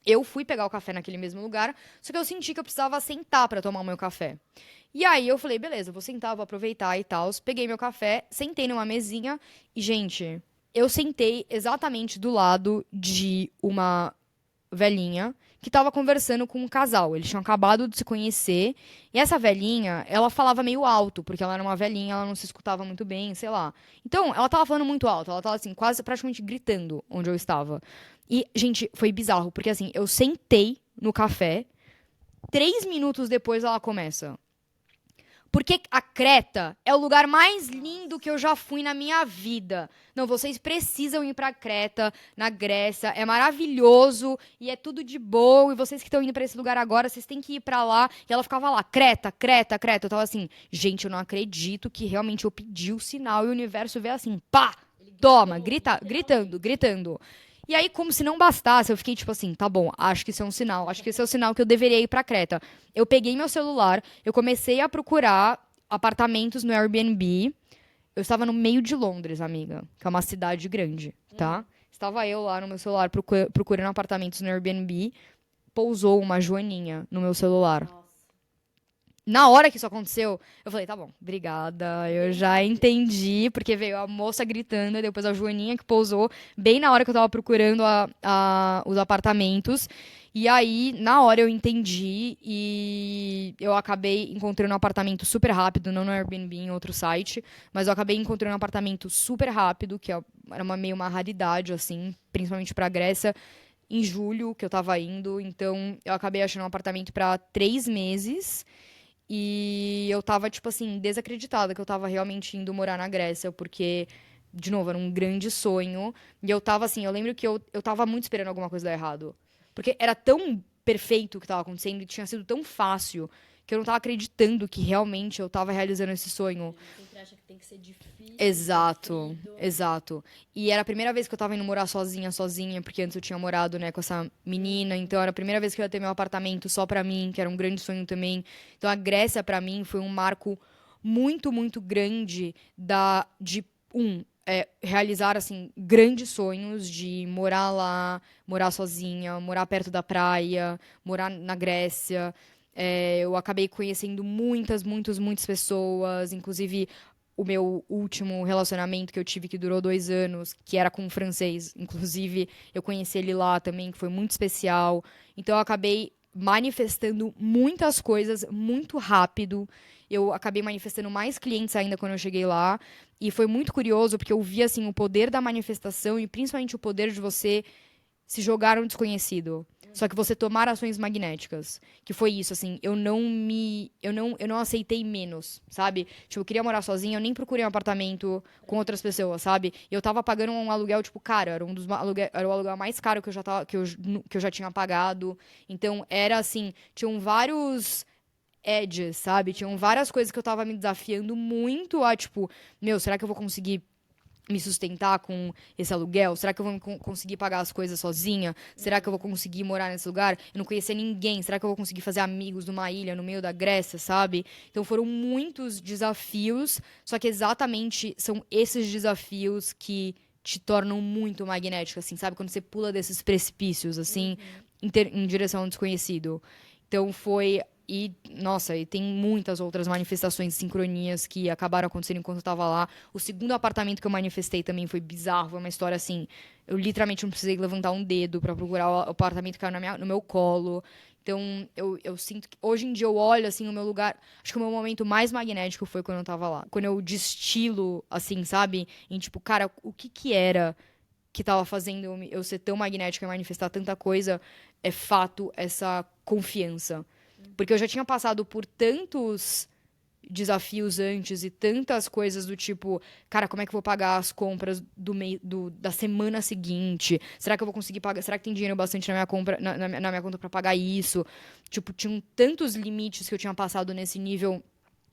Eu fui pegar o café naquele mesmo lugar, só que eu senti que eu precisava sentar pra tomar o meu café. E aí eu falei, beleza, vou sentar, vou aproveitar e tal. Peguei meu café, sentei numa mesinha e, gente, eu sentei exatamente do lado de uma velhinha que tava conversando com um casal. Eles tinham acabado de se conhecer. E essa velhinha, ela falava meio alto, porque ela era uma velhinha, ela não se escutava muito bem, sei lá. Então, ela tava falando muito alto, ela tava assim, quase praticamente gritando onde eu estava. E, gente, foi bizarro, porque assim, eu sentei no café, 3 minutos depois ela começa. Porque a Creta é o lugar mais lindo que eu já fui na minha vida. Não, vocês precisam ir pra Creta, na Grécia. É maravilhoso e é tudo de boa. E vocês que estão indo pra esse lugar agora, vocês têm que ir pra lá. E ela ficava lá, Creta, Creta, Creta. Eu tava assim, gente, eu não acredito que realmente eu pedi o sinal e o universo veio assim, pá, toma, gritando. E aí, como se não bastasse, eu fiquei tipo assim, tá bom, acho que isso é um sinal, acho que esse é o sinal que eu deveria ir pra Creta. Eu peguei meu celular, eu comecei a procurar apartamentos no Airbnb. Eu estava no meio de Londres, amiga, que é uma cidade grande, tá? Estava eu lá no meu celular procurando apartamentos no Airbnb, pousou uma joaninha no meu celular. Na hora que isso aconteceu, eu falei, tá bom, obrigada, eu já entendi, porque veio a moça gritando, e depois a Joaninha que pousou, bem na hora que eu tava procurando os apartamentos. E aí, na hora eu entendi e eu acabei encontrando um apartamento super rápido, não no Airbnb, em outro site, mas eu acabei encontrando um apartamento super rápido, era meio uma raridade, assim, principalmente pra Grécia, em julho que eu tava indo. Então, eu acabei achando um apartamento pra 3 meses. E eu tava, tipo assim, desacreditada que eu tava realmente indo morar na Grécia, porque, de novo, era um grande sonho. E eu tava assim, eu lembro que eu tava muito esperando alguma coisa dar errado. Porque era tão perfeito o que tava acontecendo e tinha sido tão fácil que eu não tava acreditando que realmente eu tava realizando esse sonho. Você sempre acha que tem que ser difícil, Exato, sofrido. exato. E era a primeira vez que eu tava indo morar sozinha, porque antes eu tinha morado, né, com essa menina, então era a primeira vez que eu ia ter meu apartamento só pra mim, que era um grande sonho também. Então a Grécia pra mim foi um marco muito, muito grande realizar assim grandes sonhos de morar lá, morar sozinha, morar perto da praia, morar na Grécia. Eu acabei conhecendo muitas pessoas, inclusive o meu último relacionamento que eu tive, que durou 2 anos, que era com um francês. Inclusive, eu conheci ele lá também, que foi muito especial. Então, eu acabei manifestando muitas coisas muito rápido. Eu acabei manifestando mais clientes ainda quando eu cheguei lá. E foi muito curioso, porque eu vi, assim, o poder da manifestação e principalmente o poder de você se jogar no desconhecido. Só que você tomar ações magnéticas. Que foi isso, assim, eu não aceitei menos, sabe? Tipo, eu queria morar sozinha, eu nem procurei um apartamento com outras pessoas, sabe? E eu tava pagando um aluguel, tipo, caro, era o aluguel mais caro que eu já tinha pagado. Então, era assim, tinham vários edges, sabe? Tinham várias coisas que eu tava me desafiando muito a, tipo, meu, será que eu vou conseguir me sustentar com esse aluguel? Será que eu vou conseguir pagar as coisas sozinha? Será que eu vou conseguir morar nesse lugar? Eu não conhecer ninguém. Será que eu vou conseguir fazer amigos numa ilha no meio da Grécia, sabe? Então foram muitos desafios, só que exatamente são esses desafios que te tornam muito magnética, assim, sabe? Quando você pula desses precipícios, assim, em direção ao desconhecido. Então foi. E, nossa, e tem muitas outras manifestações, sincronias que acabaram acontecendo enquanto eu tava lá. O segundo apartamento que eu manifestei também foi bizarro, foi uma história assim. Eu literalmente não precisei levantar um dedo pra procurar o apartamento que caiu no meu colo. Então, eu sinto que hoje em dia eu olho assim o meu lugar. Acho que o meu momento mais magnético foi quando eu tava lá. Quando eu destilo, assim, sabe? Em tipo, cara, o que que era que tava fazendo eu ser tão magnética e manifestar tanta coisa? É fato essa confiança. Porque eu já tinha passado por tantos desafios antes e tantas coisas do tipo, cara, como é que eu vou pagar as compras da semana seguinte? Será que eu vou conseguir pagar? Será que tem dinheiro bastante na minha compra, na minha conta para pagar isso? Tipo, tinham tantos limites que eu tinha passado nesse nível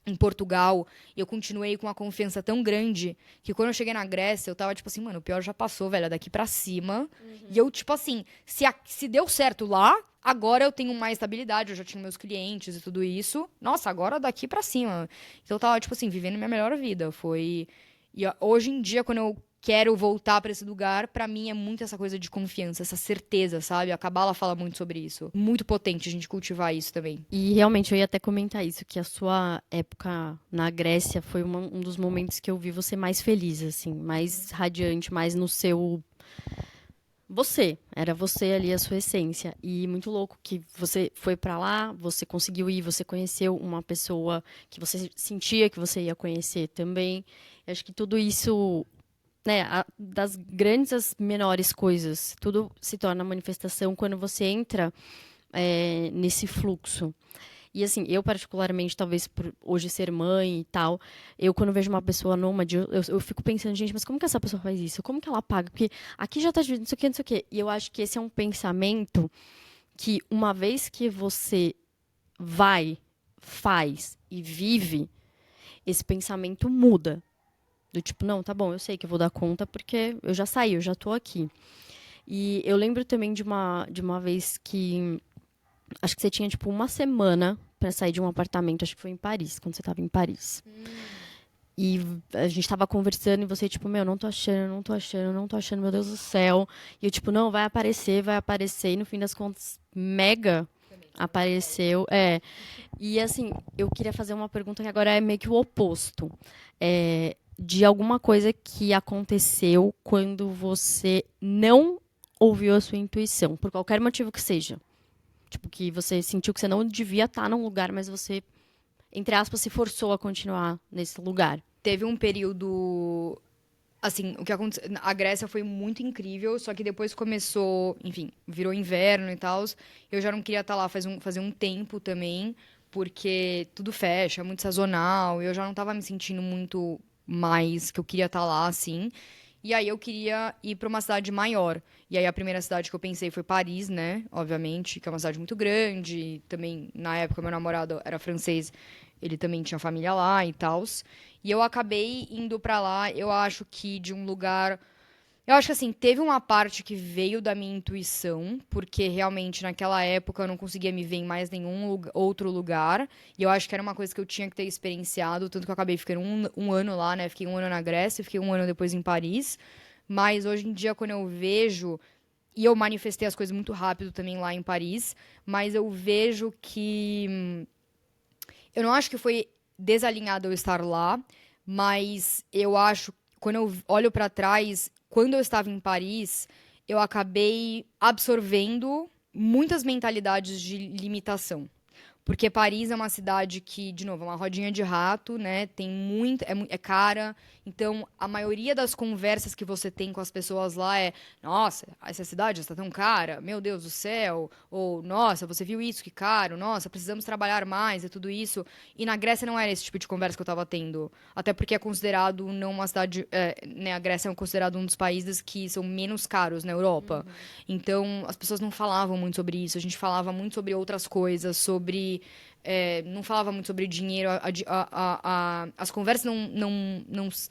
em Portugal, e eu continuei com uma confiança tão grande que quando eu cheguei na Grécia, eu tava tipo assim, mano, o pior já passou, velho, é daqui pra cima. E eu, tipo assim, se deu certo lá, agora eu tenho mais estabilidade, eu já tinha meus clientes e tudo isso. Nossa, agora daqui pra cima. Então eu tava, tipo assim, vivendo minha melhor vida. Foi. E hoje em dia, quando eu quero voltar pra esse lugar, pra mim é muito essa coisa de confiança, essa certeza, sabe? A Cabala fala muito sobre isso. Muito potente a gente cultivar isso também. E realmente eu ia até comentar isso, que a sua época na Grécia foi um dos momentos que eu vi você mais feliz, assim, mais radiante, mais no seu. Era você ali, a sua essência. E muito louco que você foi pra lá, você conseguiu ir, você conheceu uma pessoa que você sentia que você ia conhecer também. Eu acho que tudo isso, né, das grandes às menores coisas, tudo se torna manifestação quando você entra nesse fluxo. E assim, eu particularmente, talvez por hoje ser mãe e tal, eu quando vejo uma pessoa nômade, eu fico pensando, gente, mas como que essa pessoa faz isso? Como que ela paga? Porque aqui já tá dividido, não sei o quê, não sei o quê. E eu acho que esse é um pensamento que uma vez que você vai, faz e vive, esse pensamento muda. Do tipo, não, tá bom, eu sei que eu vou dar conta porque eu já saí, eu já tô aqui. E eu lembro também de uma vez que acho que você tinha, tipo, uma semana pra sair de um apartamento, acho que foi em Paris, quando você tava em Paris. E a gente tava conversando e você, tipo, meu, não tô achando, não tô achando, não tô achando, meu Deus do céu. E eu, tipo, não, vai aparecer, vai aparecer. E no fim das contas, mega apareceu. É. E assim, eu queria fazer uma pergunta que agora é meio que o oposto. De alguma coisa que aconteceu quando você não ouviu a sua intuição, por qualquer motivo que seja. Tipo, que você sentiu que você não devia estar num lugar, mas você, entre aspas, se forçou a continuar nesse lugar. Teve um período. Assim, o que aconteceu. A Grécia foi muito incrível, só que depois começou. Enfim, virou inverno e tal. Eu já não queria estar lá fazer um tempo também, porque tudo fecha, é muito sazonal. E eu já não estava me sentindo muito mais que eu queria estar lá, assim. E aí eu queria ir para uma cidade maior. E aí a primeira cidade que eu pensei foi Paris, né? Obviamente, que é uma cidade muito grande. Também, na época, meu namorado era francês, ele também tinha família lá e tal. E eu acabei indo pra lá, eu acho que de um lugar. Eu acho que assim, teve uma parte que veio da minha intuição, porque realmente naquela época eu não conseguia me ver em mais nenhum outro lugar. E eu acho que era uma coisa que eu tinha que ter experienciado, tanto que eu acabei ficando um ano lá, né? Fiquei um ano na Grécia, fiquei um ano depois em Paris. Mas hoje em dia, quando eu vejo. E eu manifestei as coisas muito rápido também lá em Paris, mas eu vejo que eu não acho que foi desalinhado eu estar lá, mas eu acho, quando eu olho para trás, quando eu estava em Paris, eu acabei absorvendo muitas mentalidades de limitação. Porque Paris é uma cidade que, de novo, é uma rodinha de rato, né? Tem muito, é cara. Então, a maioria das conversas que você tem com as pessoas lá é: nossa, essa cidade está tão cara, meu Deus do céu. Ou, nossa, você viu isso, que caro. Nossa, precisamos trabalhar mais e tudo isso. E na Grécia não era esse tipo de conversa que eu estava tendo. Até porque é considerado não uma cidade. Né, a Grécia é considerado um dos países que são menos caros na Europa. Então, as pessoas não falavam muito sobre isso. A gente falava muito sobre outras coisas, sobre. Não falava muito sobre dinheiro. As conversas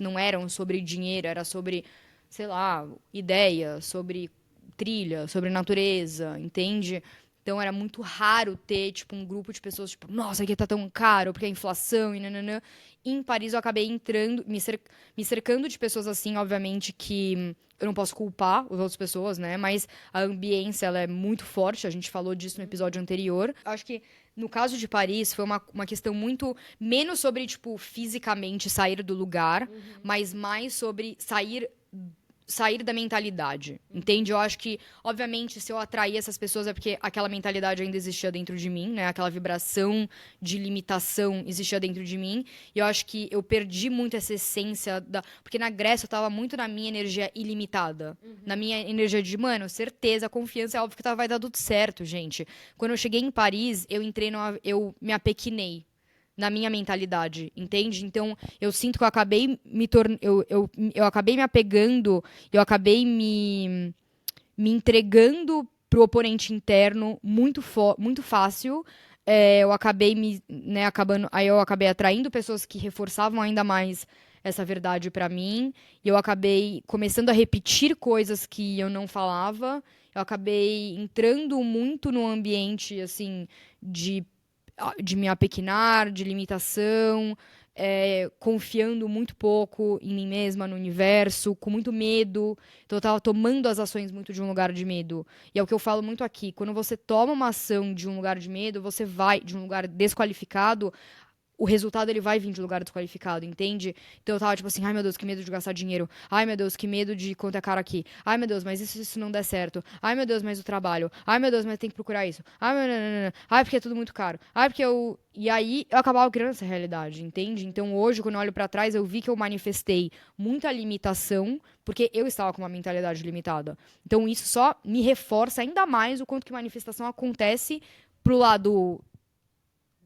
não eram sobre dinheiro, era sobre, sei lá, ideia, sobre trilha, sobre natureza, entende? Então era muito raro ter, tipo, um grupo de pessoas, tipo, nossa, aqui tá tão caro, porque a inflação e nananã. Em Paris eu acabei entrando, me cercando de pessoas assim, obviamente, que eu não posso culpar as outras pessoas, né? Mas a ambiência, ela é muito forte, a gente falou disso no episódio anterior. Acho que no caso de Paris, foi uma questão muito menos sobre, tipo, fisicamente sair do lugar, mas mais sobre sair da mentalidade, entende? Eu acho que, obviamente, se eu atrair essas pessoas é porque aquela mentalidade ainda existia dentro de mim, né? Aquela vibração de limitação existia dentro de mim. E eu acho que eu perdi muito essa essência da. Porque na Grécia eu tava muito na minha energia ilimitada. Na minha energia de, mano, certeza, confiança, é óbvio que vai dar tudo certo, gente. Quando eu cheguei em Paris, eu entrei numa. Eu me apequenei na minha mentalidade, entende? Então, eu sinto que eu acabei me tornando. Eu acabei me apegando, eu acabei me entregando pro oponente interno muito fácil. Eu acabei né, acabando. Aí eu acabei atraindo pessoas que reforçavam ainda mais essa verdade pra mim. E eu acabei começando a repetir coisas que eu não falava. Eu acabei entrando muito no ambiente, assim, de de me apequenar, de limitação, confiando muito pouco em mim mesma, no universo, com muito medo. Então eu tava tomando as ações muito de um lugar de medo. E é o que eu falo muito aqui. Quando você toma uma ação de um lugar de medo, você vai de um lugar desqualificado, o resultado ele vai vir de lugar desqualificado, entende? Então eu tava tipo assim, ai meu Deus, que medo de gastar dinheiro. Ai meu Deus, que medo de quanto é caro aqui. Ai meu Deus, mas isso não der certo. Ai meu Deus, mas o trabalho. Ai meu Deus, mas tem que procurar isso. Ai, nananana. Ai porque é tudo muito caro. Ai porque eu. E aí eu acabava criando essa realidade, entende? Então hoje, quando eu olho pra trás, eu vi que eu manifestei muita limitação, porque eu estava com uma mentalidade limitada. Então isso só me reforça ainda mais o quanto que manifestação acontece pro lado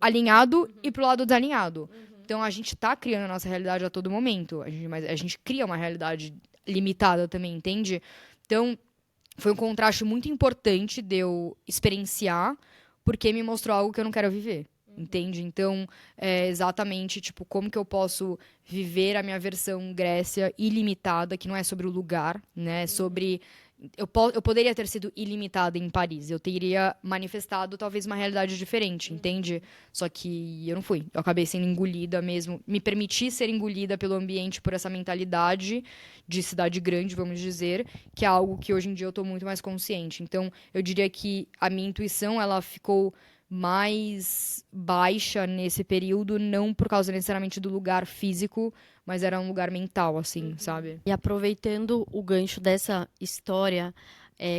alinhado e pro lado desalinhado. Então, a gente tá criando a nossa realidade a todo momento. Mas a gente cria uma realidade limitada também, entende? Então, foi um contraste muito importante de eu experienciar, porque me mostrou algo que eu não quero viver. Entende? Então, é exatamente, tipo, como que eu posso viver a minha versão Grécia ilimitada, que não é sobre o lugar, né? É sobre... Eu poderia ter sido ilimitada em Paris. Eu teria manifestado, talvez, uma realidade diferente, entende? Só que eu não fui. Eu acabei sendo engolida mesmo. Me permiti ser engolida pelo ambiente, por essa mentalidade de cidade grande, vamos dizer, que é algo que hoje em dia eu tô muito mais consciente. Então, eu diria que a minha intuição, ela ficou mais baixa nesse período, não por causa necessariamente do lugar físico, mas era um lugar mental, assim, sabe? E aproveitando o gancho dessa história,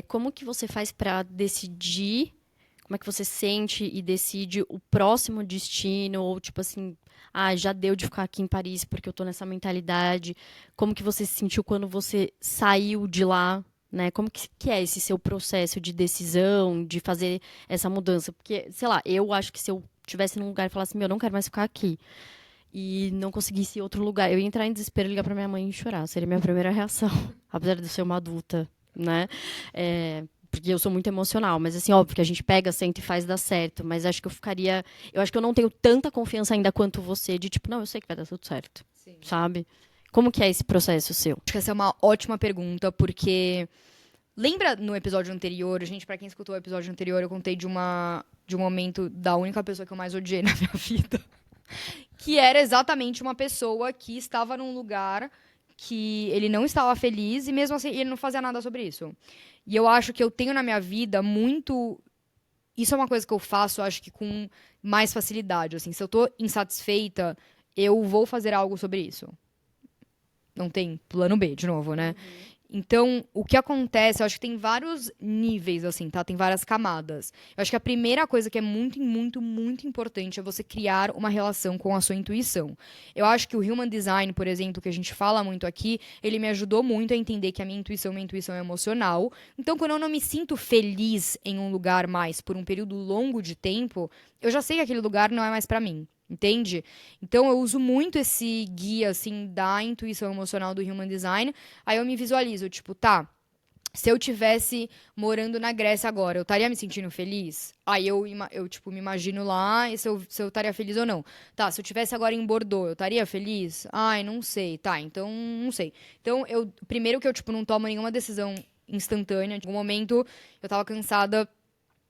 como que você faz para decidir, como é que você sente e decide o próximo destino, ou tipo assim, já deu de ficar aqui em Paris porque eu tô nessa mentalidade. Como que você se sentiu quando você saiu de lá, né? Como que é esse seu processo de decisão, de fazer essa mudança? Porque, sei lá, eu acho que se eu estivesse num lugar e falasse, eu não quero mais ficar aqui, e não conseguisse ir em outro lugar, eu ia entrar em desespero, ligar pra minha mãe e chorar. Seria a minha primeira reação, apesar de eu ser uma adulta, né? Porque eu sou muito emocional, mas assim, óbvio que a gente pega, senta e faz dar certo, mas acho que eu acho que eu não tenho tanta confiança ainda quanto você, de tipo, não, eu sei que vai dar tudo certo, sabe? Como que é esse processo seu? Acho que essa é uma ótima pergunta, porque lembra no episódio anterior, gente, pra quem escutou o episódio anterior, eu contei de um momento da única pessoa que eu mais odiei na minha vida, que era exatamente uma pessoa que estava num lugar que ele não estava feliz e mesmo assim ele não fazia nada sobre isso. E eu acho que eu tenho na minha vida muito. Isso é uma coisa que eu faço, acho que com mais facilidade. Assim, se eu tô insatisfeita, eu vou fazer algo sobre isso. Não tem plano B, de novo, né? Então, o que acontece, eu acho que tem vários níveis, assim, tá? Tem várias camadas. Eu acho que a primeira coisa que é muito, muito, muito importante é você criar uma relação com a sua intuição. Eu acho que o Human Design, por exemplo, que a gente fala muito aqui, ele me ajudou muito a entender que a minha intuição é emocional. Então, quando eu não me sinto feliz em um lugar mais por um período longo de tempo, eu já sei que aquele lugar não é mais pra mim. Entende? Então eu uso muito esse guia assim da intuição emocional do Human Design. Aí eu me visualizo, tipo, tá, se eu tivesse morando na Grécia agora, eu estaria me sentindo feliz? Aí eu tipo, me imagino lá e se eu estaria feliz ou não. Tá, se eu tivesse agora em Bordeaux, eu estaria feliz? Ai, não sei. Tá, então não sei. Então, primeiro que eu, tipo, não tomo nenhuma decisão instantânea. Em algum momento, eu tava cansada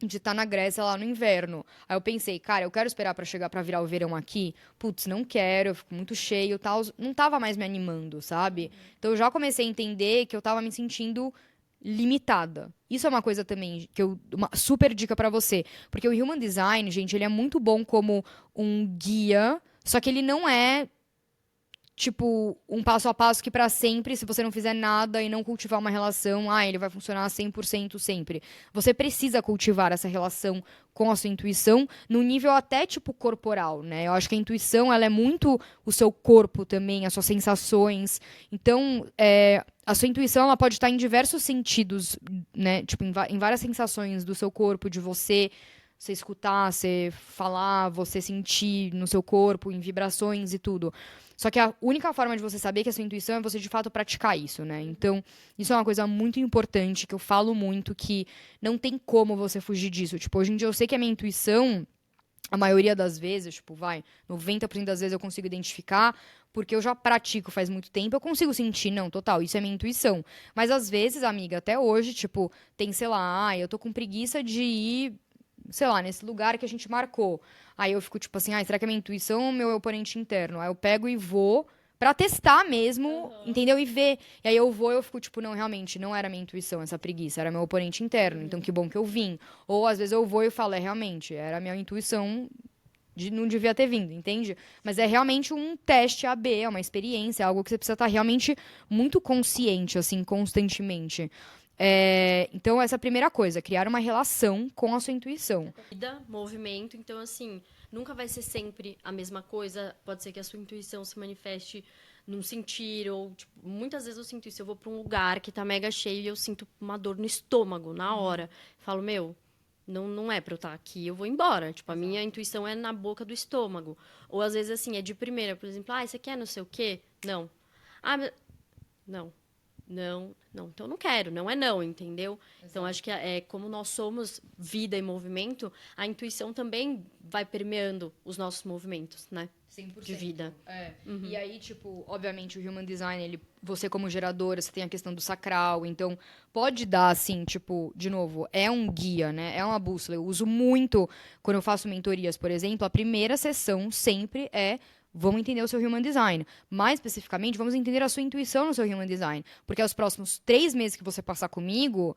de estar na Grécia lá no inverno. Aí eu pensei, cara, eu quero esperar pra chegar pra virar o verão aqui. Putz, não quero, eu fico muito cheio, e tal. Não tava mais me animando, sabe? Então eu já comecei a entender que eu tava me sentindo limitada. Isso é uma coisa também uma super dica pra você, porque o Human Design, gente, ele é muito bom como um guia, só que ele não é tipo, um passo a passo que pra sempre, se você não fizer nada e não cultivar uma relação, ele vai funcionar 100% sempre. Você precisa cultivar essa relação com a sua intuição no nível até tipo corporal, né? Eu acho que a intuição, ela é muito o seu corpo também, as suas sensações. Então, a sua intuição, ela pode estar em diversos sentidos, né? Tipo, em várias sensações do seu corpo, de você escutar, você falar, você sentir no seu corpo, em vibrações e tudo. Só que a única forma de você saber que é a sua intuição é você de fato praticar isso, né? Então, isso é uma coisa muito importante que eu falo muito, que não tem como você fugir disso. Tipo, hoje em dia eu sei que a minha intuição, a maioria das vezes, tipo, 90% das vezes eu consigo identificar, porque eu já pratico faz muito tempo, eu consigo sentir, não, total, isso é minha intuição. Mas às vezes, amiga, até hoje, tipo, tem, sei lá, eu tô com preguiça de ir, sei lá, nesse lugar que a gente marcou. Aí eu fico tipo assim, será que é minha intuição ou meu oponente interno? Aí eu pego e vou pra testar mesmo, entendeu? E ver. E aí eu fico tipo, não, realmente, não era minha intuição essa preguiça, era meu oponente interno. Então que bom que eu vim. Ou às vezes eu vou e falo, realmente, era minha intuição, não devia ter vindo, entende? Mas é realmente um teste AB, é uma experiência, é algo que você precisa estar realmente muito consciente, assim, constantemente. Então, essa é a primeira coisa, criar uma relação com a sua intuição. Vida, movimento, então assim, nunca vai ser sempre a mesma coisa. Pode ser que a sua intuição se manifeste num sentir, ou tipo, muitas vezes eu sinto isso, eu vou pra um lugar que tá mega cheio e eu sinto uma dor no estômago na hora. Falo, não é pra eu estar aqui, eu vou embora. Tipo, a minha intuição é na boca do estômago. Ou às vezes, assim, é de primeira, por exemplo, você quer não sei o quê? Não. Não. Não. Então, não quero. Não é não, entendeu? Exato. Então, acho que como nós somos vida e movimento, a intuição também vai permeando os nossos movimentos, né? 100%. De vida. Uhum. E aí, tipo, obviamente, o Human Design, você como geradora, você tem a questão do sacral, então pode dar, assim, tipo, de novo, é um guia, né? É uma bússola. Eu uso muito, quando eu faço mentorias, por exemplo, a primeira sessão sempre vamos entender o seu Human Design. Mais especificamente, vamos entender a sua intuição no seu Human Design. Porque os próximos 3 meses que você passar comigo,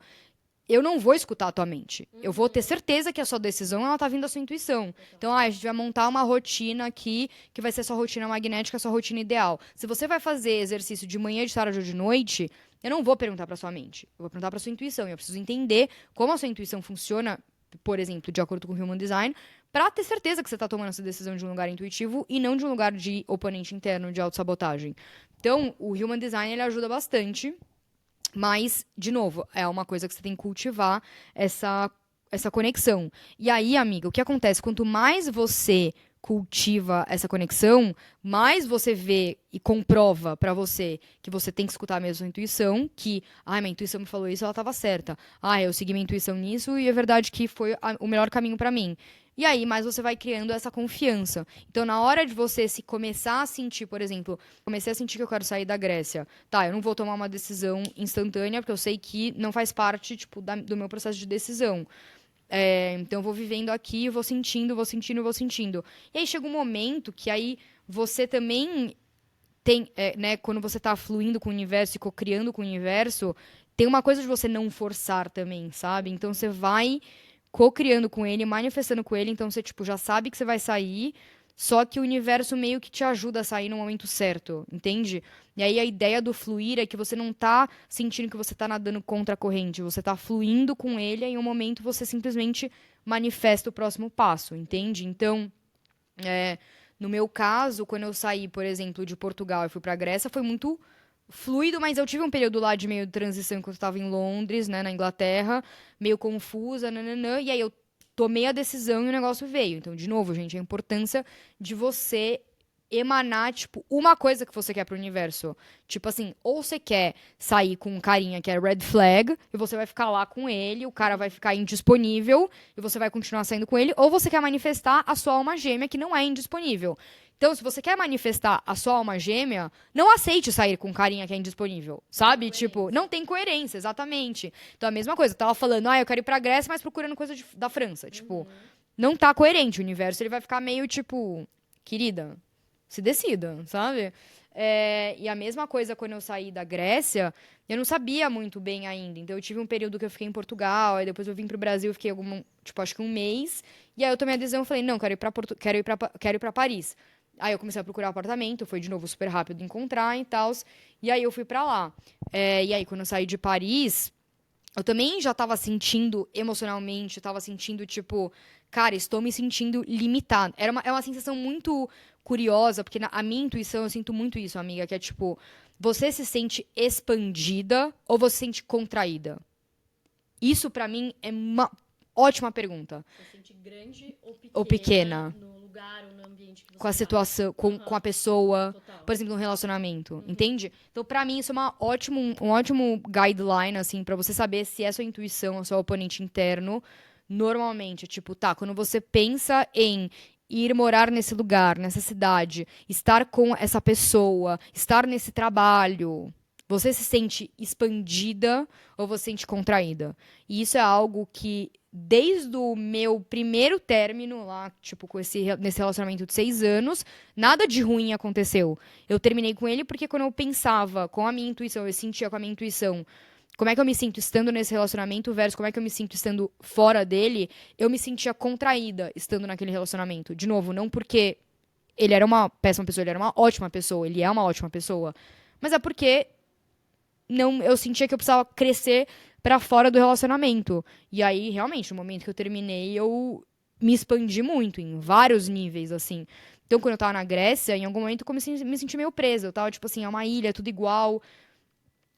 eu não vou escutar a tua mente. Eu vou ter certeza que a sua decisão, ela tá vindo da sua intuição. Então, a gente vai montar uma rotina aqui, que vai ser a sua rotina magnética, a sua rotina ideal. Se você vai fazer exercício de manhã, de tarde ou de noite, eu não vou perguntar pra sua mente. Eu vou perguntar pra sua intuição. Eu preciso entender como a sua intuição funciona, por exemplo, de acordo com o Human Design, pra ter certeza que você tá tomando essa decisão de um lugar intuitivo e não de um lugar de oponente interno, de autossabotagem. Então, o Human Design, ele ajuda bastante. Mas, de novo, é uma coisa que você tem que cultivar essa conexão. E aí, amiga, o que acontece? Quanto mais você cultiva essa conexão, mais você vê e comprova pra você que você tem que escutar mesmo a sua intuição, que, minha intuição me falou isso, ela estava certa. Eu segui minha intuição nisso e é verdade que foi o melhor caminho pra mim. E aí, mais você vai criando essa confiança. Então, na hora de você se começar a sentir, por exemplo, comecei a sentir que eu quero sair da Grécia. Tá, eu não vou tomar uma decisão instantânea, porque eu sei que não faz parte, tipo, do meu processo de decisão. Então, eu vou vivendo aqui, vou sentindo, vou sentindo, vou sentindo. E aí, chega um momento que aí você também tem, né, quando você tá fluindo com o universo e co-criando com o universo, tem uma coisa de você não forçar também, sabe? Então, você vai co-criando com ele, manifestando com ele, então você, tipo, já sabe que você vai sair, só que o universo meio que te ajuda a sair no momento certo, entende? E aí a ideia do fluir é que você não tá sentindo que você tá nadando contra a corrente, você tá fluindo com ele e em um momento você simplesmente manifesta o próximo passo, entende? Então, no meu caso, quando eu saí, por exemplo, de Portugal e fui pra Grécia, foi muito fluido, mas eu tive um período lá de meio de transição enquanto eu estava em Londres, né, na Inglaterra, meio confusa, nananã, e aí eu tomei a decisão e o negócio veio. Então, de novo, gente, a importância de você emanar, tipo, uma coisa que você quer pro universo. Tipo assim, ou você quer sair com um carinha que é red flag, e você vai ficar lá com ele, o cara vai ficar indisponível, e você vai continuar saindo com ele, ou você quer manifestar a sua alma gêmea, que não é indisponível. Então, se você quer manifestar a sua alma gêmea, não aceite sair com um carinha que é indisponível, sabe? Tipo, não tem coerência, exatamente. Então, a mesma coisa, eu tava falando, eu quero ir pra Grécia, mas procurando coisa da França. Tipo, não tá coerente o universo, ele vai ficar meio, tipo, querida, se decida, sabe? E a mesma coisa quando eu saí da Grécia, eu não sabia muito bem ainda. Então, eu tive um período que eu fiquei em Portugal, aí depois eu vim pro Brasil, fiquei acho que um mês. E aí eu tomei a decisão e falei, não, quero ir pra Paris. Aí eu comecei a procurar apartamento, foi de novo super rápido encontrar e tal. E aí eu fui pra lá. E aí, quando eu saí de Paris, eu também já tava sentindo emocionalmente, tava sentindo, tipo, cara, estou me sentindo limitada. É uma sensação muito curiosa, porque a minha intuição, eu sinto muito isso, amiga, que é tipo, você se sente expandida ou você se sente contraída? Isso, pra mim, é uma ótima pergunta. Você se sente grande Ou pequena? No lugar ou no ambiente que você Com a situação, com a pessoa, Total. por exemplo, no relacionamento, entende? Então, pra mim, isso é um ótimo guideline, assim, pra você saber se é sua intuição, o seu oponente interno, normalmente, tipo, tá, quando você pensa em ir morar nesse lugar, nessa cidade, estar com essa pessoa, estar nesse trabalho, você se sente expandida ou você se sente contraída? E isso é algo que desde o meu primeiro término lá, tipo, nesse relacionamento de 6 anos, nada de ruim aconteceu. Eu terminei com ele porque quando eu pensava com a minha intuição, eu sentia com a minha intuição como é que eu me sinto estando nesse relacionamento versus como é que eu me sinto estando fora dele, eu me sentia contraída estando naquele relacionamento. De novo, não porque ele era uma péssima pessoa, ele era uma ótima pessoa, ele é uma ótima pessoa, mas é porque eu sentia que eu precisava crescer pra fora do relacionamento. E aí, realmente, no momento que eu terminei, eu me expandi muito, em vários níveis, assim. Então, quando eu tava na Grécia, em algum momento eu comecei a me sentir meio presa. Eu tava, tipo assim, é uma ilha, tudo igual.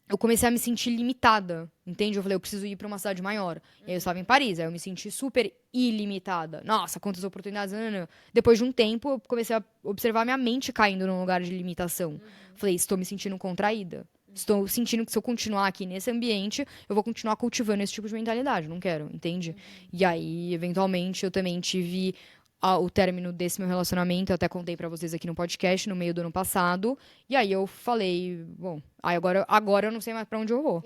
eu comecei a me sentir limitada, entende? Eu falei, eu preciso ir pra uma cidade maior. E aí eu estava em Paris, aí eu me senti super ilimitada. Nossa, quantas oportunidades. Nanana. Depois de um tempo, eu comecei a observar minha mente caindo num lugar de limitação. Falei, estou me sentindo contraída. Estou sentindo que se eu continuar aqui nesse ambiente, eu vou continuar cultivando esse tipo de mentalidade. Não quero, entende? E aí, eventualmente, eu também tive o término desse meu relacionamento, eu até contei pra vocês aqui no podcast, no meio do ano passado. E aí eu falei, bom, aí agora eu não sei mais pra onde eu vou.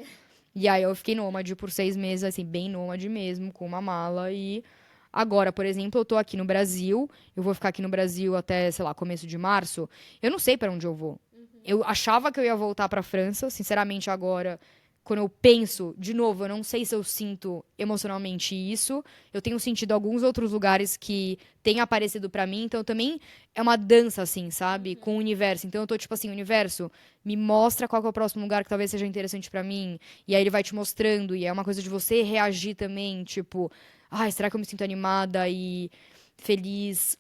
E aí eu fiquei nômade por 6 meses, assim, bem nômade mesmo, com uma mala. E agora, por exemplo, eu tô aqui no Brasil, eu vou ficar aqui no Brasil até, sei lá, começo de março. Eu não sei pra onde eu vou. Eu achava que eu ia voltar pra França, sinceramente, agora, quando eu penso, de novo, eu não sei se eu sinto emocionalmente isso. Eu tenho sentido alguns outros lugares que têm aparecido pra mim, então também é uma dança, assim, sabe? Com o universo. Então eu tô tipo assim, universo, me mostra qual que é o próximo lugar que talvez seja interessante pra mim. E aí ele vai te mostrando, e é uma coisa de você reagir também, tipo, ai, será que eu me sinto animada e feliz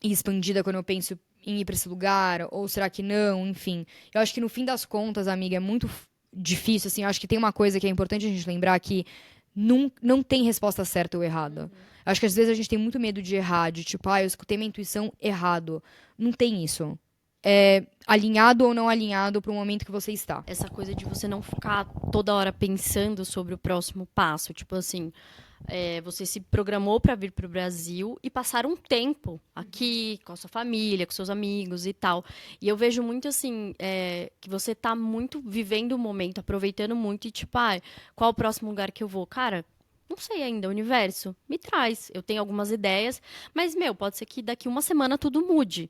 e expandida quando eu penso em ir pra esse lugar? Ou será que não? Enfim. Eu acho que no fim das contas, amiga, é muito difícil, assim. Eu acho que tem uma coisa que é importante a gente lembrar que não tem resposta certa ou errada. Eu acho que às vezes a gente tem muito medo de errar, de tipo, eu escutei minha intuição errado. Não tem isso. É alinhado ou não alinhado pro momento que você está. Essa coisa de você não ficar toda hora pensando sobre o próximo passo. Tipo assim, você se programou para vir para o Brasil e passar um tempo aqui com a sua família, com seus amigos e tal. E eu vejo muito assim, que você tá muito vivendo o momento, aproveitando muito e tipo, qual o próximo lugar que eu vou? Cara, não sei ainda, universo, me traz. Eu tenho algumas ideias, mas, pode ser que daqui uma semana tudo mude.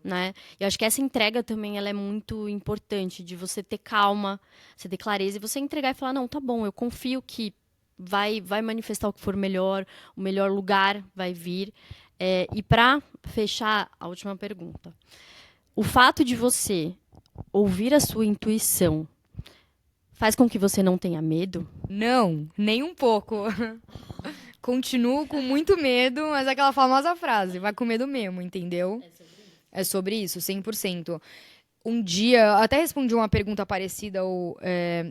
Né? E eu acho que essa entrega também ela é muito importante, de você ter calma, você ter clareza e você entregar e falar, não, tá bom, eu confio que vai manifestar o que for melhor, o melhor lugar vai vir. E para fechar a última pergunta, o fato de você ouvir a sua intuição faz com que você não tenha medo? Não, nem um pouco. Continuo com muito medo, mas é aquela famosa frase, vai com medo mesmo, entendeu? É sobre isso, 100%. Um dia, até respondi uma pergunta parecida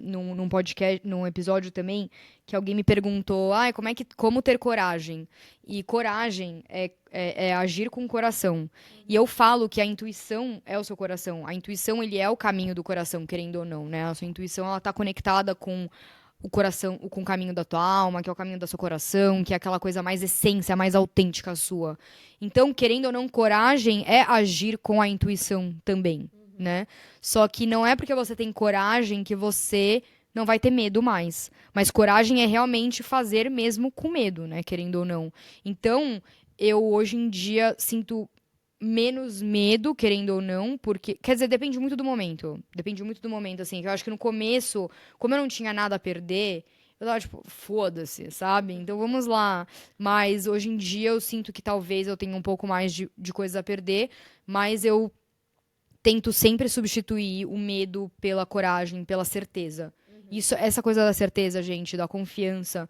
num podcast, num episódio também, que alguém me perguntou, como ter coragem? E coragem é agir com o coração. E eu falo que a intuição é o seu coração. A intuição, ele é o caminho do coração, querendo ou não, né? A sua intuição, ela tá conectada com o coração, com o caminho da tua alma, que é o caminho do seu coração, que é aquela coisa mais essência, mais autêntica sua. Então, querendo ou não, coragem é agir com a intuição também, né? Só que não é porque você tem coragem que você não vai ter medo mais. Mas coragem é realmente fazer mesmo com medo, né? Querendo ou não. Então, eu hoje em dia sinto menos medo, querendo ou não, porque. Quer dizer, depende muito do momento. Depende muito do momento, assim. Que eu acho que no começo, como eu não tinha nada a perder, eu tava tipo, foda-se, sabe? Então vamos lá. Mas hoje em dia eu sinto que talvez eu tenha um pouco mais de coisas a perder, mas eu tento sempre substituir o medo pela coragem, pela certeza. Essa coisa da certeza, gente, da confiança,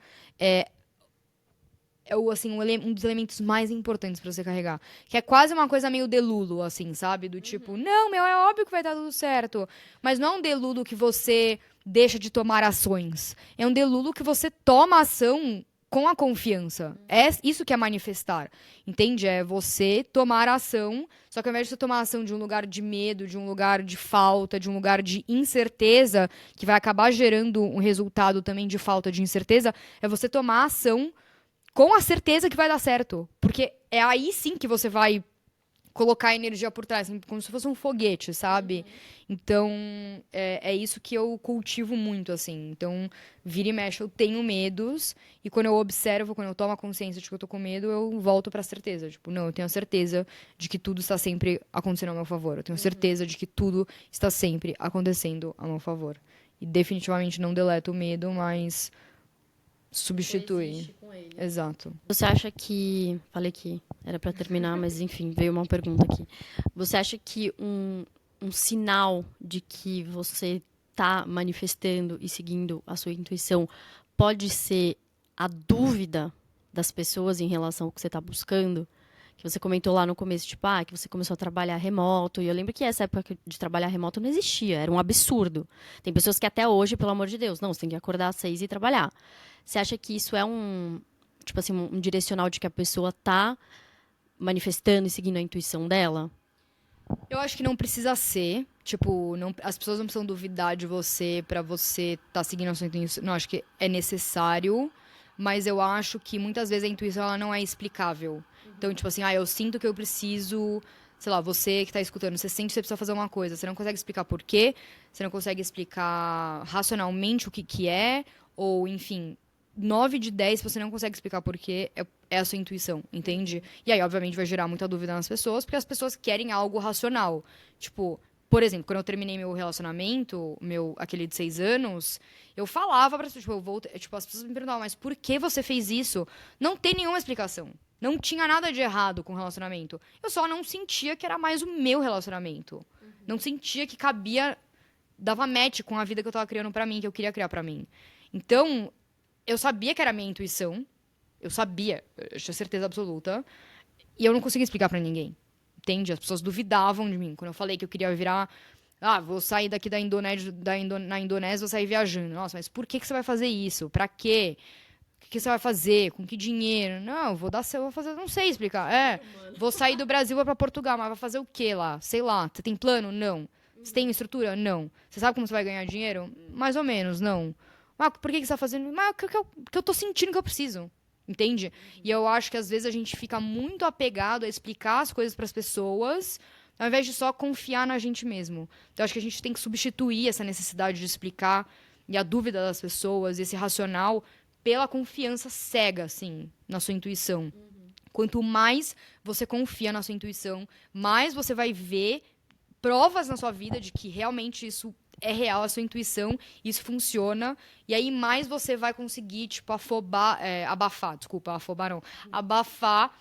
assim, um dos elementos mais importantes pra você carregar. Que é quase uma coisa meio deludo, assim, sabe? Do tipo, não, meu, é óbvio que vai dar tudo certo. Mas não é um deludo que você deixa de tomar ações. É um deludo que você toma ação com a confiança. É isso que é manifestar. Entende? É você tomar ação, só que ao invés de você tomar ação de um lugar de medo, de um lugar de falta, de um lugar de incerteza, que vai acabar gerando um resultado também de falta de incerteza, é você tomar ação com a certeza que vai dar certo. Porque é aí sim que você vai colocar energia por trás, assim, como se fosse um foguete, sabe? Então, é isso que eu cultivo muito, assim. Então, vira e mexe, eu tenho medos, e quando eu observo, quando eu tomo a consciência de que eu tô com medo, eu volto pra certeza. Tipo, não, eu tenho a certeza de que tudo está sempre acontecendo ao meu favor. Eu tenho certeza de que tudo está sempre acontecendo ao meu favor. E definitivamente não deleto o medo, mas substitui. Com ele. Exato. Você acha que. Falei que era para terminar, mas enfim, veio uma pergunta aqui. Você acha que um sinal de que você está manifestando e seguindo a sua intuição pode ser a dúvida das pessoas em relação ao que você está buscando? Que você comentou lá no começo, tipo, que você começou a trabalhar remoto. E eu lembro que essa época de trabalhar remoto não existia, era um absurdo. Tem pessoas que até hoje, pelo amor de Deus, não, você tem que acordar às 6 e trabalhar. Você acha que isso é tipo assim, um direcional de que a pessoa tá manifestando e seguindo a intuição dela? Eu acho que não precisa ser. Tipo, as pessoas não precisam duvidar de você pra você tá seguindo a sua intuição. Não, acho que é necessário. Mas eu acho que muitas vezes a intuição ela não é explicável. Então, tipo assim, eu sinto que eu preciso. Sei lá, você que tá escutando, você sente que você precisa fazer uma coisa. Você não consegue explicar por quê. Você não consegue explicar racionalmente o que que é. Ou, enfim, 9 de 10 você não consegue explicar por quê. É a sua intuição, entende? E aí, obviamente, vai gerar muita dúvida nas pessoas, porque as pessoas querem algo racional. Tipo, por exemplo, quando eu terminei meu relacionamento, aquele de 6 anos, eu falava pra pessoas, tipo, as pessoas me perguntavam, mas por que você fez isso? Não tem nenhuma explicação. Não tinha nada de errado com o relacionamento. Eu só não sentia que era mais o meu relacionamento. Não sentia que cabia, dava match com a vida que eu tava criando pra mim, que eu queria criar pra mim. Então, eu sabia que era a minha intuição. Eu sabia, eu tinha certeza absoluta. E eu não conseguia explicar pra ninguém. Entende? As pessoas duvidavam de mim. Quando eu falei que eu queria virar. Vou sair daqui da Indonésia, na Indonésia, vou sair viajando. Nossa, mas por que você vai fazer isso? Pra quê? O que você vai fazer? Com que dinheiro? Não, eu vou fazer, não sei explicar. Vou sair do Brasil, vou pra Portugal, mas vai fazer o quê lá? Sei lá. Você tem plano? Não. Você tem estrutura? Não. Você sabe como você vai ganhar dinheiro? Mais ou menos, não. Mas por que você tá fazendo? Mas porque eu tô sentindo que eu preciso. Entende? E eu acho que às vezes a gente fica muito apegado a explicar as coisas para as pessoas, ao invés de só confiar na gente mesmo. Então acho que a gente tem que substituir essa necessidade de explicar e a dúvida das pessoas, esse racional, pela confiança cega, assim, na sua intuição. Quanto mais você confia na sua intuição, mais você vai ver provas na sua vida de que realmente isso é real, a sua intuição, isso funciona, e aí mais você vai conseguir, tipo, abafar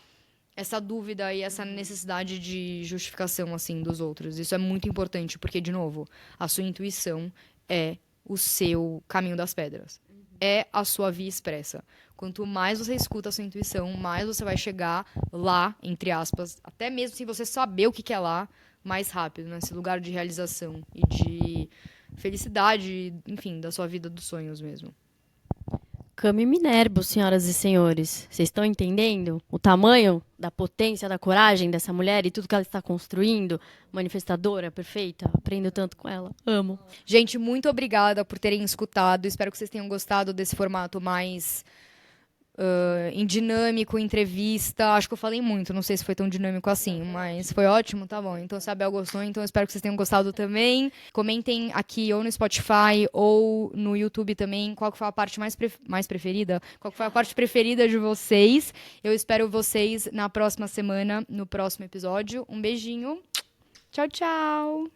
essa dúvida e essa necessidade de justificação, assim, dos outros. Isso é muito importante, porque, de novo, a sua intuição é o seu caminho das pedras. É a sua via expressa. Quanto mais você escuta a sua intuição, mais você vai chegar lá, entre aspas, até mesmo sem você saber o que que é lá, mais rápido, nesse lugar de realização e de felicidade, enfim, da sua vida dos sonhos mesmo. Cami Minervo, senhoras e senhores. Vocês estão entendendo o tamanho da potência, da coragem dessa mulher e tudo que ela está construindo? Manifestadora, perfeita. Aprendo tanto com ela. Amo. Gente, muito obrigada por terem escutado. Espero que vocês tenham gostado desse formato mais em dinâmico, entrevista. Acho que eu falei muito, não sei se foi tão dinâmico assim, mas foi ótimo, tá bom. Então, se a Bel gostou, então espero que vocês tenham gostado também. Comentem aqui ou no Spotify ou no YouTube também qual que foi a parte mais preferida, qual que foi a parte preferida de vocês. Eu espero vocês na próxima semana, no próximo episódio. Um beijinho. Tchau, tchau.